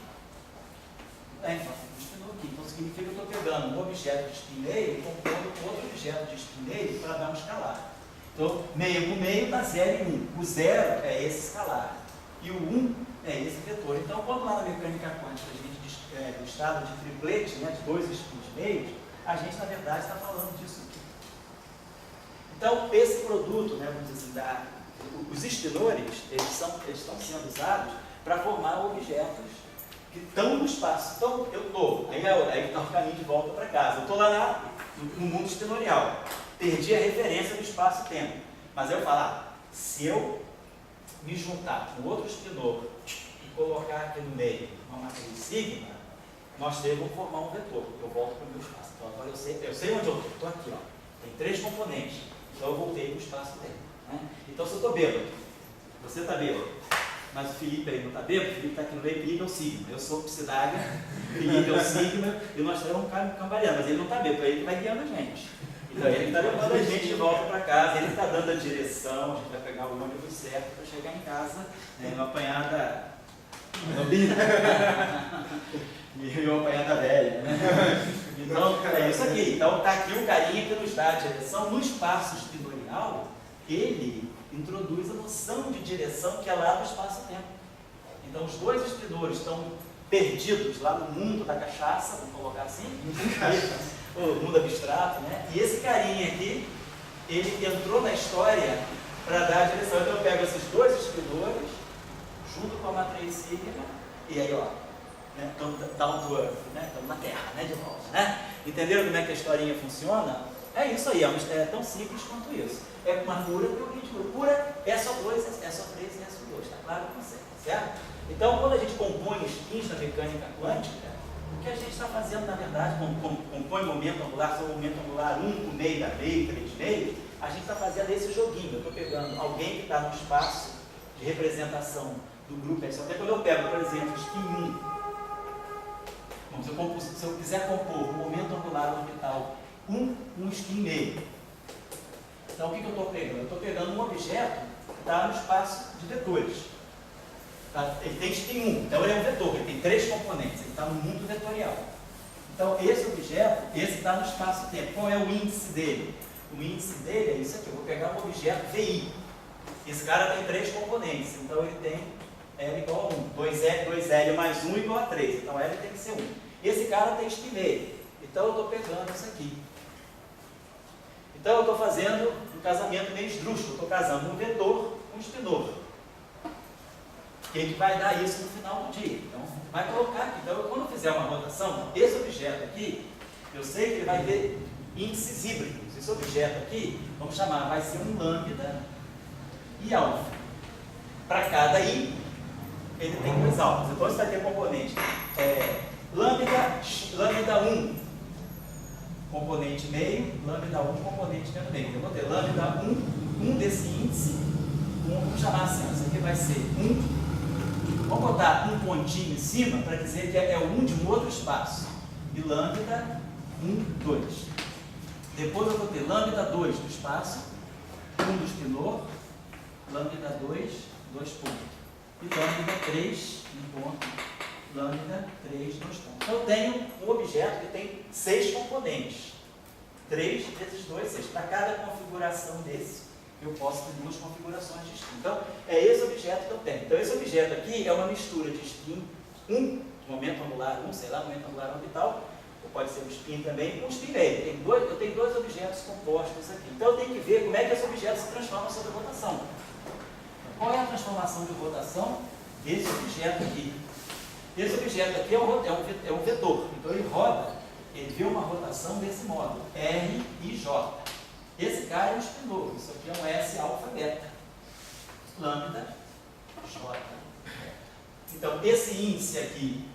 então significa que eu estou pegando um objeto de spin meio e compondo com outro objeto de spin meio para dar um escalar. Então, meio com meio dá 0 e 1. O 0 é esse escalar e o 1 é esse vetor. Então, quando lá na mecânica quântica a gente descreve o estado de triplete, né, de 2 spins meios, a gente na verdade está falando disso aqui. Então, esse produto, né, vamos dizer assim, os spinores, eles estão sendo usados para formar objetos que estão no espaço. Então, eu estou, aí está o caminho de volta para casa. Eu estou lá no mundo spinorial. Perdi a referência do espaço-tempo. Mas eu falo, se eu me juntar com outro spinor e colocar aqui no meio uma matriz sigma, nós três vamos formar um vetor. Eu volto para o meu espaço. Então, agora eu sei onde eu estou aqui. Ó. Tem 3 componentes. Então, eu voltei para o espaço-tempo. Né? Então, se eu estou bêbado, você está bêbado, mas o Felipe aí não está bêbado, o Felipe está aqui no meio, Felipe é o sigma. Eu sou o Psidaga, Felipe é o sigma, e nós estamos cambaleando, mas ele não está bêbado, ele que vai guiando a gente. Então ele está levando a gente de volta para casa, ele está dando a direção, a gente vai pegar o ônibus certo para chegar em casa, né, uma apanhada nobina, e uma apanhada velha. Né? Então é isso aqui. Então está aqui o carinha que nos dá a direção. No espaço espinorial, ele introduz a noção de direção que é lá do espaço-tempo. Então, os 2 spinores estão perdidos lá no mundo da cachaça, vamos colocar assim, o mundo abstrato, né? E esse carinha aqui, ele entrou na história para dar a direção. Então, eu pego esses 2 spinores, junto com a matriz sigma, e aí, ó, né? Down to earth, né? Estamos na Terra, né? De volta, né? Entenderam como é que a historinha funciona? É isso aí, é tão simples quanto isso. É uma pura teoria de grupo. Pura é só 2, é só 3 e é só 2. Está claro com você, certo? Então, quando a gente compõe spins na mecânica quântica, o que a gente está fazendo, na verdade, compõe momento angular, só momento angular 1 com meio, dá meio, 3 meio, a gente está fazendo esse joguinho. Eu estou pegando alguém que está no espaço de representação do grupo. Até quando eu pego, por exemplo, spin 1, se eu quiser compor o momento angular orbital 1, um spin meio. Então, o que eu estou pegando? Eu estou pegando um objeto que está no espaço de vetores. Tá? Ele tem spin 1, então ele é um vetor, ele tem 3 componentes, ele está no mundo vetorial. Então, esse objeto, esse está no espaço-tempo. Qual é o índice dele? O índice dele é isso aqui. Eu vou pegar um objeto VI. Esse cara tem 3 componentes, então ele tem L igual a 1. 2L mais 1 igual a 3. Então, L tem que ser 1. Esse cara tem spin meio. Então, eu estou pegando isso aqui. Então, eu estou fazendo um casamento meio esdrúxulo. Eu estou casando um vetor com um spinor. Que vai dar isso no final do dia. Então, vai colocar aqui. Então, quando eu fizer uma rotação, esse objeto aqui, eu sei que ele vai ter índices híbridos. Esse objeto aqui, vamos chamar, vai ser um lambda e alfa. Para cada i, ele tem 2 alfas. Então, você vai ter componente lambda 1, componente meio, lambda 1, componente meio. Eu vou ter lambda 1 desse índice, vamos chamar assim, isso aqui vai ser 1. Vamos botar um pontinho em cima para dizer que é o 1 de um outro espaço. E lambda 1, 2. Depois eu vou ter lambda 2 do espaço, 1 do spinor, lambda 2, 2 pontos. E lambda 3, 1 ponto, lambda 3, 2 pontos. Então eu tenho um objeto que tem 6 componentes. 3 vezes 2, 6. Para cada configuração desse, eu posso ter 2 configurações distintas. Então, é esse objeto que eu tenho. Então, esse objeto aqui é uma mistura de spin 1, momento angular 1, sei lá, momento angular orbital, ou pode ser um spin também, um spin meio. Eu tenho 2 objetos compostos aqui. Então, eu tenho que ver como é que esse objeto se transforma sob rotação. Qual é a transformação de rotação desse objeto aqui? Esse objeto aqui é um vetor. Então, ele roda, ele vê uma rotação desse modo, R e J. Esse cara é um spinor, isso aqui é um S alfa beta, lambda J. Então, esse índice aqui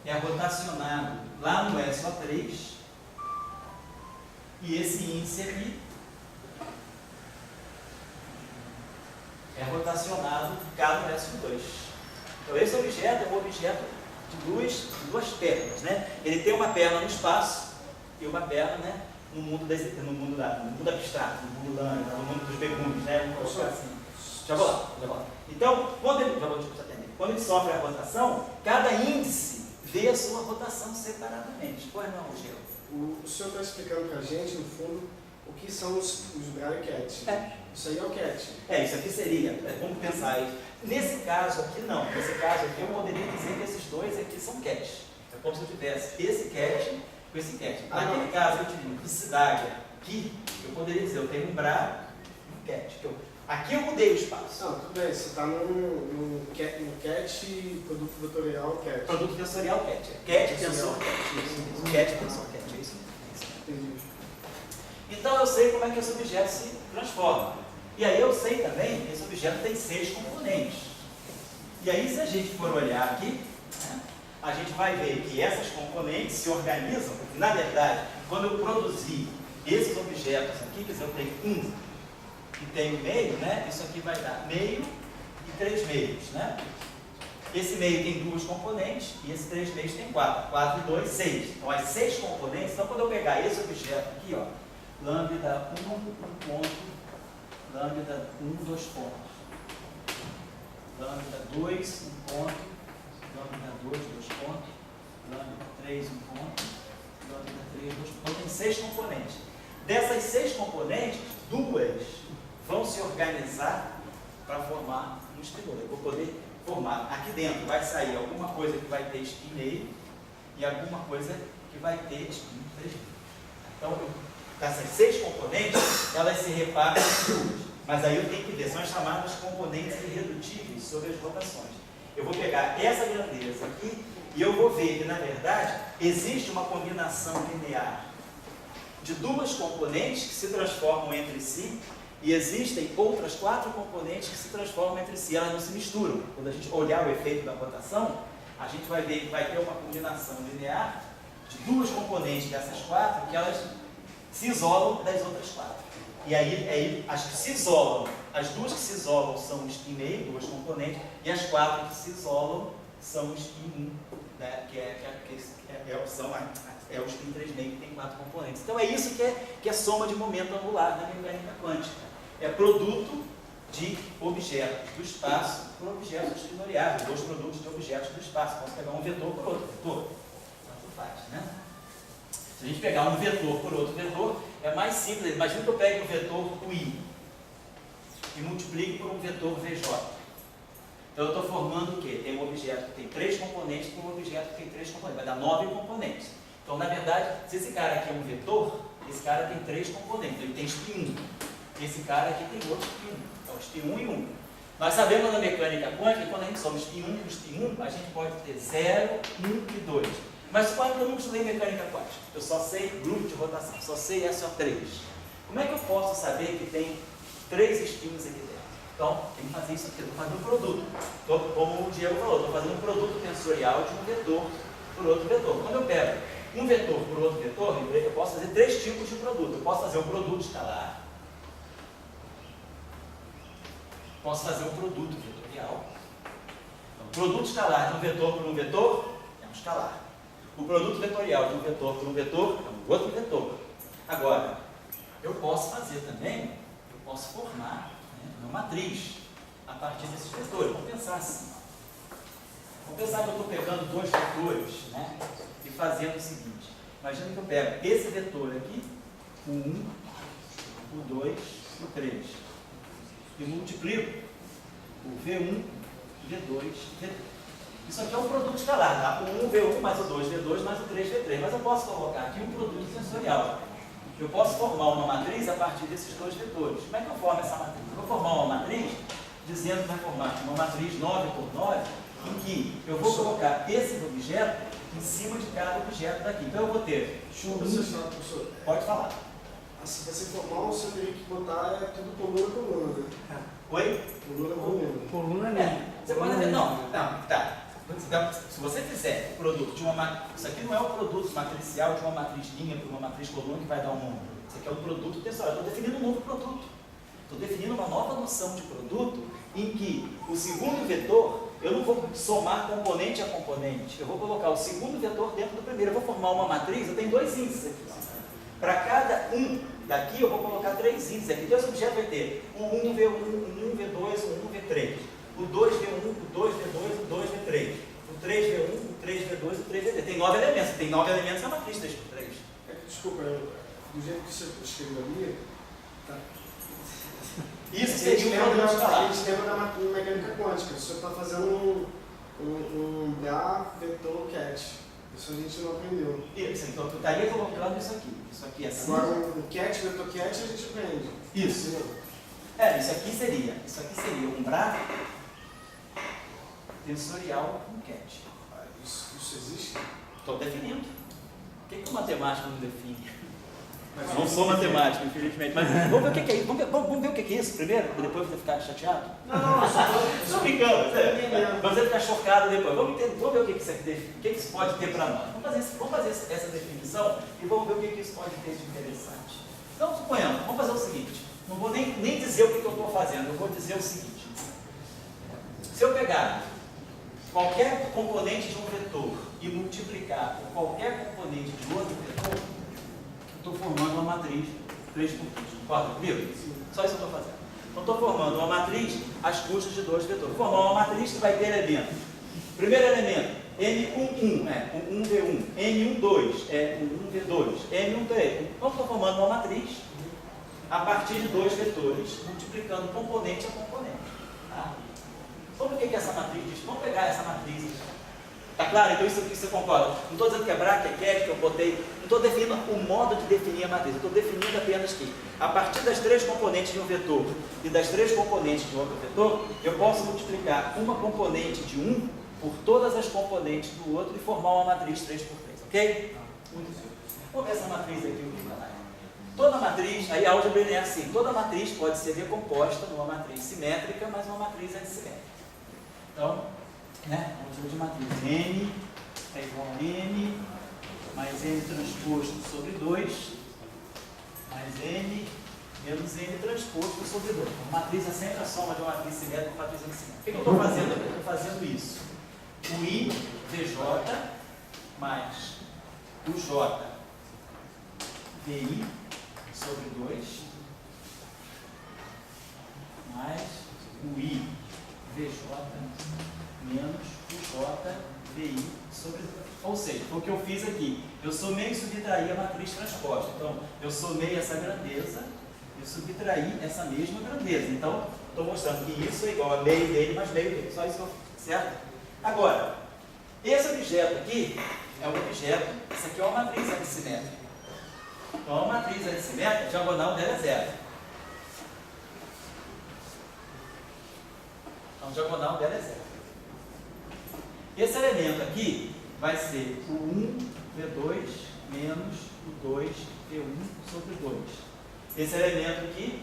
é rotacionado lá no SO3, e esse índice aqui é rotacionado cá no SO2. Então, esse objeto é um objeto de duas pernas, né? Ele tem uma perna no espaço e uma perna, né, no mundo abstrato, no mundo lambda, no mundo dos begumes, né? Vamos colocar assim. Já vou lá. Então, quando ele sofre a rotação, cada índice vê a sua rotação separadamente. Pois não, Gil? O senhor está explicando para a gente, no fundo, o que são os Bryce-Cat. Isso aí é o cat. Isso aqui seria, vamos pensar isso. Nesse caso aqui, não. Nesse caso aqui, eu poderia dizer que esses dois aqui são cat. É como se eu tivesse esse cat com esse cat. Naquele caso, eu tive cidade aqui, eu poderia dizer, eu tenho um bra e um cat. Aqui eu mudei o espaço. Não, tudo bem, você está no cat, produto vetorial cat. Produto tensorial cat. Cat, tensor, cat. Isso. Cat, tensor, cat. É isso mesmo. Entendi. Então eu sei como é que esse objeto se transforma. E aí eu sei também que esse objeto tem 6 componentes. E aí, se a gente for olhar aqui, né, a gente vai ver que essas componentes se organizam, porque, na verdade, quando eu produzir esses objetos aqui, quer dizer, eu tenho 1 e tenho meio, né, isso aqui vai dar meio e 3 meios. Né? Esse meio tem 2 componentes e esse 3 meios tem 4. 4 e 2, 6. Então, as 6 componentes, então quando eu pegar esse objeto aqui, ó, lambda 1, 1 ponto, lambda 1, 2 pontos, lambda 2, 1 ponto, lambda 2, 2 pontos, lambda 3, 1 ponto, lambda 3, 2 pontos. Então tem 6 componentes. Dessas 6 componentes, 2 vão se organizar para formar um spinor. Eu vou poder formar aqui dentro, vai sair alguma coisa que vai ter spin meio e alguma coisa que vai ter spin 3. Então, essas 6 componentes, elas se repartem em 2. Mas aí eu tenho que ver, são as chamadas componentes irredutíveis sobre as rotações. Eu vou pegar essa grandeza aqui e eu vou ver que, na verdade, existe uma combinação linear de 2 componentes que se transformam entre si e existem outras 4 componentes que se transformam entre si. Elas não se misturam. Quando a gente olhar o efeito da rotação, a gente vai ver que vai ter uma combinação linear de 2 componentes dessas 4 que elas se isolam das outras 4. E aí as que se isolam, as 2 que se isolam são o spin meio, 2 componentes, e as 4 que se isolam são o spin 1, né, que é a opção, é o spin 3,5 que tem 4 componentes. Então é isso que é soma de momento angular na mecânica quântica. É produto de objetos do espaço por objetos espinoriais, dois produtos de objetos do espaço. Posso pegar um vetor por outro vetor. Tanto faz, né? Se a gente pegar um vetor por outro vetor, é mais simples. Imagina que eu pegue um vetor UI e multiplique por um vetor VJ. Então eu estou formando o quê? Tem um objeto que tem 3 componentes por um objeto que tem 3 componentes. Vai dar 9 componentes. Então, na verdade, se esse cara aqui é um vetor, esse cara tem 3 componentes. Ele tem spin 1. Esse cara aqui tem outro spin 1. Então, spin 1 e 1. Nós sabemos na mecânica quântica que quando a gente soma spin 1 com spin 1, a gente pode ter 0, 1 e 2. Mas suponha que eu nunca estudei mecânica quântica. Eu só sei grupo de rotação, só sei SO3. Como é que eu posso saber que tem 3 spins aqui dentro? Então, tem que fazer isso aqui. Estou fazendo um produto. Como o Diego falou, estou fazendo um produto tensorial de um vetor por outro vetor. Quando eu pego um vetor por outro vetor, eu posso fazer 3 tipos de produto. Eu posso fazer um produto escalar. Posso fazer um produto vetorial. Então, produto escalar de um vetor por um vetor é um escalar. O produto vetorial de um vetor por um vetor é um outro vetor. Agora, eu posso fazer também, eu posso formar uma matriz a partir desses vetores. Vamos pensar assim. Vamos pensar que eu estou pegando 2 vetores, né, e fazendo o seguinte. Imagina que eu pego esse vetor aqui, o 1, o 2 e o 3. E multiplico o V1, V2, V3. Isso aqui é um produto escalar, tá? O 1, V1 mais o 2, V2 mais o 3, V3. Mas eu posso colocar aqui um produto tensorial. Eu posso formar uma matriz a partir desses 2 vetores. Como é que eu formo essa matriz? Eu vou formar uma matriz dizendo que vai formar uma matriz 9 por 9, em que eu vou colocar esse objeto em cima de cada objeto daqui. Então eu vou ter... Professor. Pode falar. Se você formar, você teria que botar tudo coluna, né? Oi? Coluna. Coluna Você pode ver, não, tá. Se você fizer o produto de uma matriz, isso aqui não é o produto matricial de uma matriz linha para uma matriz coluna que vai dar um número. Isso aqui é um produto tensorial. Estou definindo um novo produto. Estou definindo uma nova noção de produto em que o segundo vetor, eu não vou somar componente a componente. Eu vou colocar o segundo vetor dentro do primeiro. Eu vou formar uma matriz, eu tenho 2 índices aqui. Para cada um daqui, eu vou colocar 3 índices aqui. Então esse objeto vai ter um 1V1, um 1V2, um 1V3. O 2V1, o 2V2, o 2V3. O 3V1, o 3V2, o 3V3. Tem 9 elementos. Tem 9 elementos na matriz 3x3. Desculpa, do jeito que você escreveu ali, tá. Isso seria um produto escalar. A gente lembra da mecânica quântica. O senhor está fazendo um BA vetor cat. Isso a gente não aprendeu. Isso, então eu estaria colocando isso aqui. Isso aqui é assim. Agora, o cat, vetor cat, a gente aprende. Isso. Isso aqui seria um BRA tensorial com cat. Isso existe? Estou definindo. O que o matemático não define? Não sou matemático, infelizmente. Mas vamos ver o que é isso. Vamos ver o que é isso primeiro, para depois você ficar chateado? Não, só brincando. Vamos você ficar chocado depois. Vamos ver o que isso aqui define. O que isso pode ter para nós. Vamos fazer essa definição e vamos ver o que isso pode ter de interessante. Então, suponhamos, vamos fazer o seguinte. Não vou nem dizer o que eu estou fazendo, eu vou dizer o seguinte. Se eu pegar qualquer componente de um vetor e multiplicar por qualquer componente de outro vetor, eu estou formando uma matriz 3 por 3. Concorda comigo? Só isso que eu estou fazendo. Então, estou formando uma matriz às custas de 2 vetores. Vou formar uma matriz que vai ter elementos. Primeiro elemento, N11 é o 1V1, N12 é o 1V2, N13. Então, estou formando uma matriz a partir de 2 vetores, multiplicando componente a componente. Tá? Sobre o que essa matriz diz? Vamos pegar essa matriz. Tá claro? Então isso aqui você concorda. Não estou dizendo que é BRA, que é CAT, que eu botei. Não estou definindo o modo de definir a matriz. Eu estou definindo apenas que, a partir das 3 componentes de um vetor e das 3 componentes de outro vetor, eu posso multiplicar uma componente de um por todas as componentes do outro e formar uma matriz 3 por 3. Ok? Vamos ver essa matriz aqui, o que vai lá. Toda matriz, aí a álgebra é assim, toda matriz pode ser decomposta numa matriz simétrica, mas uma matriz antissimétrica. Então, né, vamos fazer de matriz. N é igual a N, mais N transposto sobre 2, mais N menos N transposto sobre 2. Uma matriz é sempre a soma de uma matriz simétrica com uma matriz antissimétrica. O que eu estou fazendo aqui? Eu estou fazendo isso. O I VJ mais o J VI sobre 2 mais o I VJ menos o J VI sobre 2. Ou seja, foi o que eu fiz aqui. Eu somei e subtraí a matriz transposta. Então, eu somei essa grandeza e subtraí essa mesma grandeza. Então, estou mostrando que isso é igual a meio dele mais meio dele. Só isso, certo? Agora, esse objeto aqui é um objeto, isso aqui é uma matriz anissimmétrica. Então, a matriz anissimmétrica, a diagonal dela é 0. Então, a diagonal dela é 0. Esse elemento aqui vai ser o 1V2 menos o 2V1 sobre 2. Esse elemento aqui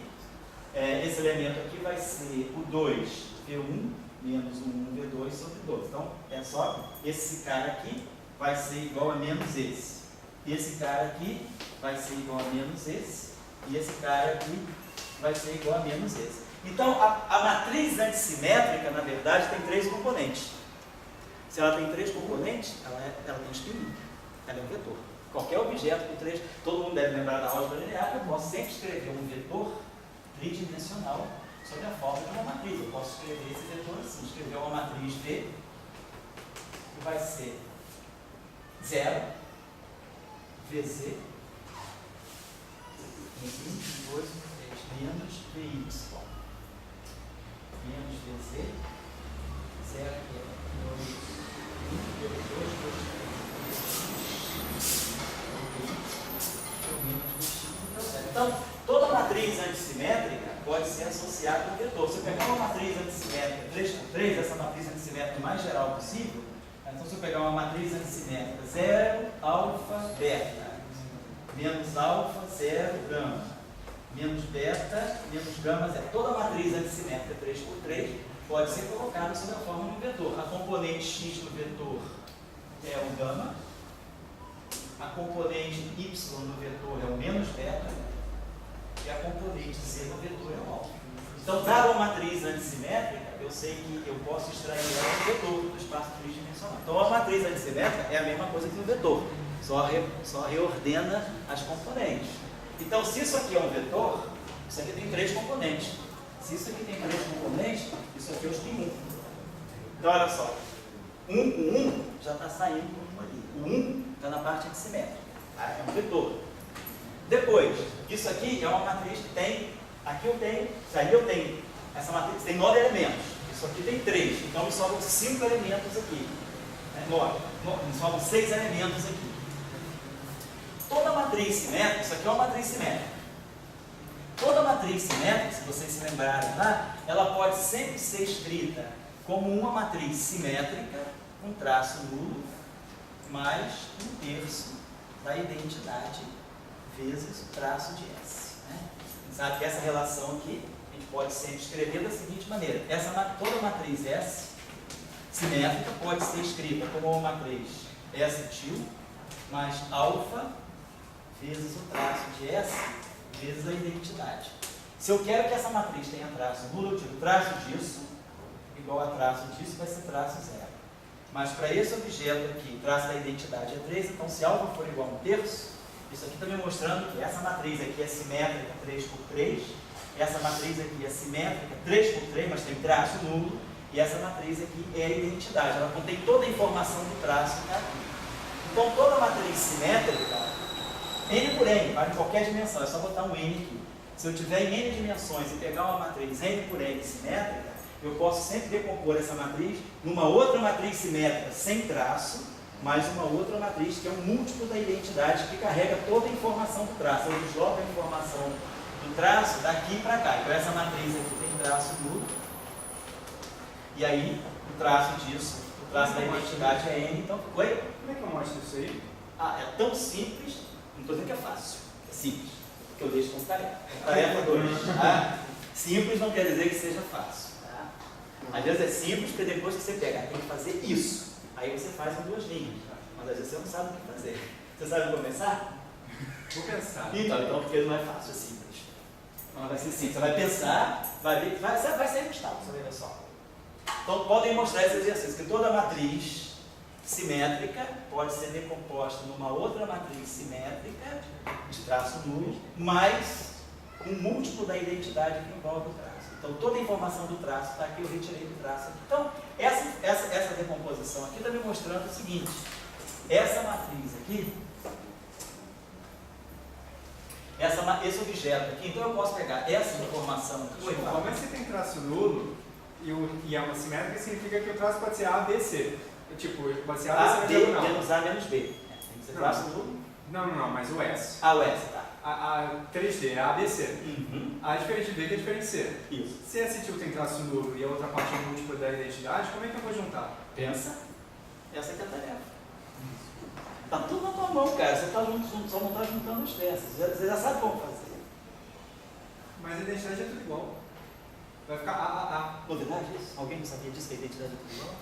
vai ser o 2V1 menos o 1V2 sobre 2. Então, é só esse cara aqui vai ser igual a menos esse. Esse cara aqui vai ser igual a menos esse. E esse cara aqui vai ser igual a menos esse. Então, a matriz antissimétrica, na verdade, tem 3 componentes. Se ela tem 3 componentes, ela tem spin. Ela é um vetor. Qualquer objeto com 3, todo mundo deve lembrar da álgebra linear, eu posso sempre escrever um vetor tridimensional sob a forma de uma matriz. Eu posso escrever esse vetor assim, escrever uma matriz V, que vai ser 0, VZ, 1, 2, 3, menos VY, menos VZ, 0, 2, então, toda matriz antissimétrica pode ser associada a um vetor. Se eu pegar uma matriz antissimétrica 3 por 3, essa matriz antissimétrica mais geral possível, então se eu pegar uma matriz antissimétrica 0, alfa, beta, menos alfa, 0, gama, menos beta, menos gama, 0. Toda matriz antissimétrica 3 por 3 pode ser colocada sob a forma de um vetor. A componente x do vetor é o gama, a componente y do vetor é o menos beta, e a componente z do vetor é o alfa. Então, dada uma matriz antissimétrica, eu sei que eu posso extrair ela do vetor do espaço tridimensional. Então, a matriz antissimétrica é a mesma coisa que um vetor, só reordena as componentes. Então, se isso aqui é um vetor, isso aqui tem 3 componentes. Se isso aqui tem 3 componentes, isso aqui é o spin 1. Então, olha só. 1 com 1 já está saindo por ali. O 1 está na parte antissimétrica. Tá? É um vetor. Depois, isso aqui é uma matriz que tem... Aqui eu tenho... Aí eu tenho... Essa matriz tem 9 elementos. Isso aqui tem 3. Então, me sobram 5 elementos aqui. 9. Me sobram 6 elementos aqui. Toda matriz simétrica... Isso aqui é uma matriz simétrica. Toda matriz simétrica, se vocês se lembrarem lá, ela pode sempre ser escrita como uma matriz simétrica, com traço nulo, mais 1/3 da identidade vezes o traço de S. Né? Sabe que essa relação aqui, a gente pode sempre escrever da seguinte maneira. Toda matriz S simétrica pode ser escrita como uma matriz S' mais alfa vezes o traço de S vezes a identidade. Se eu quero que essa matriz tenha traço nulo, eu digo traço disso igual a traço disso vai ser traço 0. Mas para esse objeto aqui, traço da identidade é 3, então se alfa for igual a 1/3, isso aqui está me mostrando que essa matriz aqui é simétrica 3 por 3, essa matriz aqui é simétrica 3 por 3, mas tem traço nulo, e essa matriz aqui é a identidade, ela contém toda a informação do traço que está aqui. Então toda matriz simétrica, n por n, vale em qualquer dimensão, é só botar um n aqui. Se eu tiver em n dimensões e pegar uma matriz n por n simétrica, eu posso sempre decompor essa matriz numa outra matriz simétrica sem traço, mais uma outra matriz que é um múltiplo da identidade que carrega toda a informação do traço. Eu desloco a informação do traço daqui para cá. Então essa matriz aqui tem traço nulo, e aí o traço disso, o traço da identidade é n, então oi? Como é que eu mostro isso aí? Ah, é tão simples, não estou dizendo que é fácil, é simples, porque eu deixo como tarefa. Tarefa 2. Tá? Simples não quer dizer que seja fácil. Tá? Às vezes é simples, porque depois que você pega, tem que fazer isso. Aí você faz em 2 linhas, mas às vezes você não sabe o que fazer. Você sabe começar? Vou pensar. Então porque não é fácil, é simples. Não vai ser simples. Você vai pensar, vai ser ajustado, você vai ver só. Então podem mostrar esse exercício, que toda matriz simétrica pode ser decomposta numa outra matriz simétrica de traço nulo, mais um múltiplo da identidade que envolve o traço. Então, toda a informação do traço está aqui, eu retirei do traço aqui. Então, essa decomposição aqui está me mostrando o seguinte: essa matriz aqui, esse objeto aqui, então eu posso pegar essa informação aqui. Como é que você tem traço nulo e é uma simétrica, significa que o traço pode ser A, B, C. Tipo, pode ser A, B, C, diagonal. Menos A, menos B. Tem que ser traço nulo. Não, mas o S. O S, tá. A 3D é A, B, C. Uhum. A é diferente de B, que é diferente de C. Isso. Se esse tipo tem traço nulo e a outra parte é múltipla da identidade, como é que eu vou juntar? Pensa. Essa aqui é a tarefa. Tá tudo na tua mão, cara. Você tá só não está juntando os peças. Você já sabe como fazer. Mas a identidade é tudo igual. Vai ficar A. Novidade isso? Alguém não sabia disso, que a identidade é tudo igual?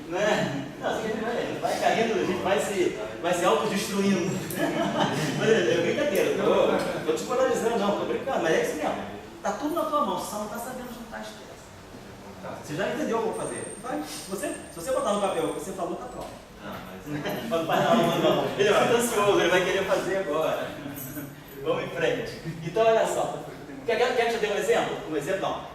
Não é? Não, a gente vai caindo, a gente vai se autodestruindo. É brincadeira, tô te polarizando, não, tô brincando, mas é isso mesmo. Tá tudo na tua mão, você só não tá sabendo juntar as peças. Você já entendeu como fazer? Vai. Se você botar no papel o que você falou, tá pronto. Não. Ele é muito ansioso, ele vai querer fazer agora. Vamos em frente. Então, olha só. Quer que eu te dê um exemplo? Um exemplo não.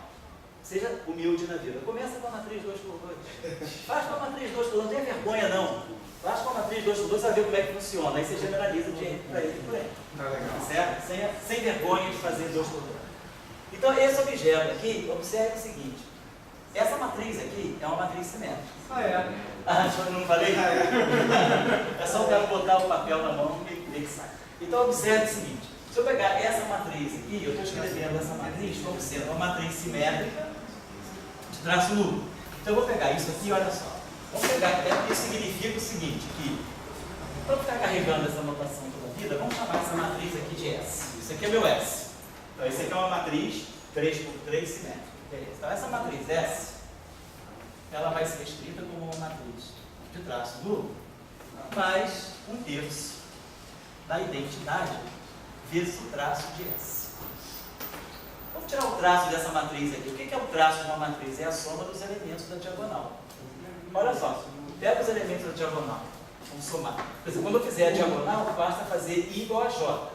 Seja humilde na vida. Começa com a matriz 2x2. Faz com a matriz 2x2, não tenha vergonha não. Faz com a matriz 2x2, você vai ver como é que funciona. Aí você generaliza de para ele e por aí. Tá legal. Certo? Sem vergonha de fazer 2x2. Então, esse objeto aqui, observe o seguinte. Essa matriz aqui é uma matriz simétrica. É. Não falei? É só o cara botar o papel na mão e ver que sai. Então, observe o seguinte. Se eu pegar essa matriz aqui, eu estou escrevendo essa matriz como sendo uma matriz simétrica de traço nulo. Então, eu vou pegar isso aqui, olha só. Vamos pegar, isso significa o seguinte, que para não ficar carregando essa notação toda a vida, vamos chamar essa matriz aqui de S. Isso aqui é meu S. Então, isso aqui é uma matriz 3x3 simétrica. Beleza. Então, essa matriz S, ela vai ser escrita como uma matriz de traço nulo, mais 1/3 da identidade vezes o traço de S. Vamos tirar o traço dessa matriz aqui. O que é o traço de uma matriz? É a soma dos elementos da diagonal. Olha só, pega os elementos da diagonal. Vamos somar. Quando eu fizer a diagonal, basta fazer I igual a J.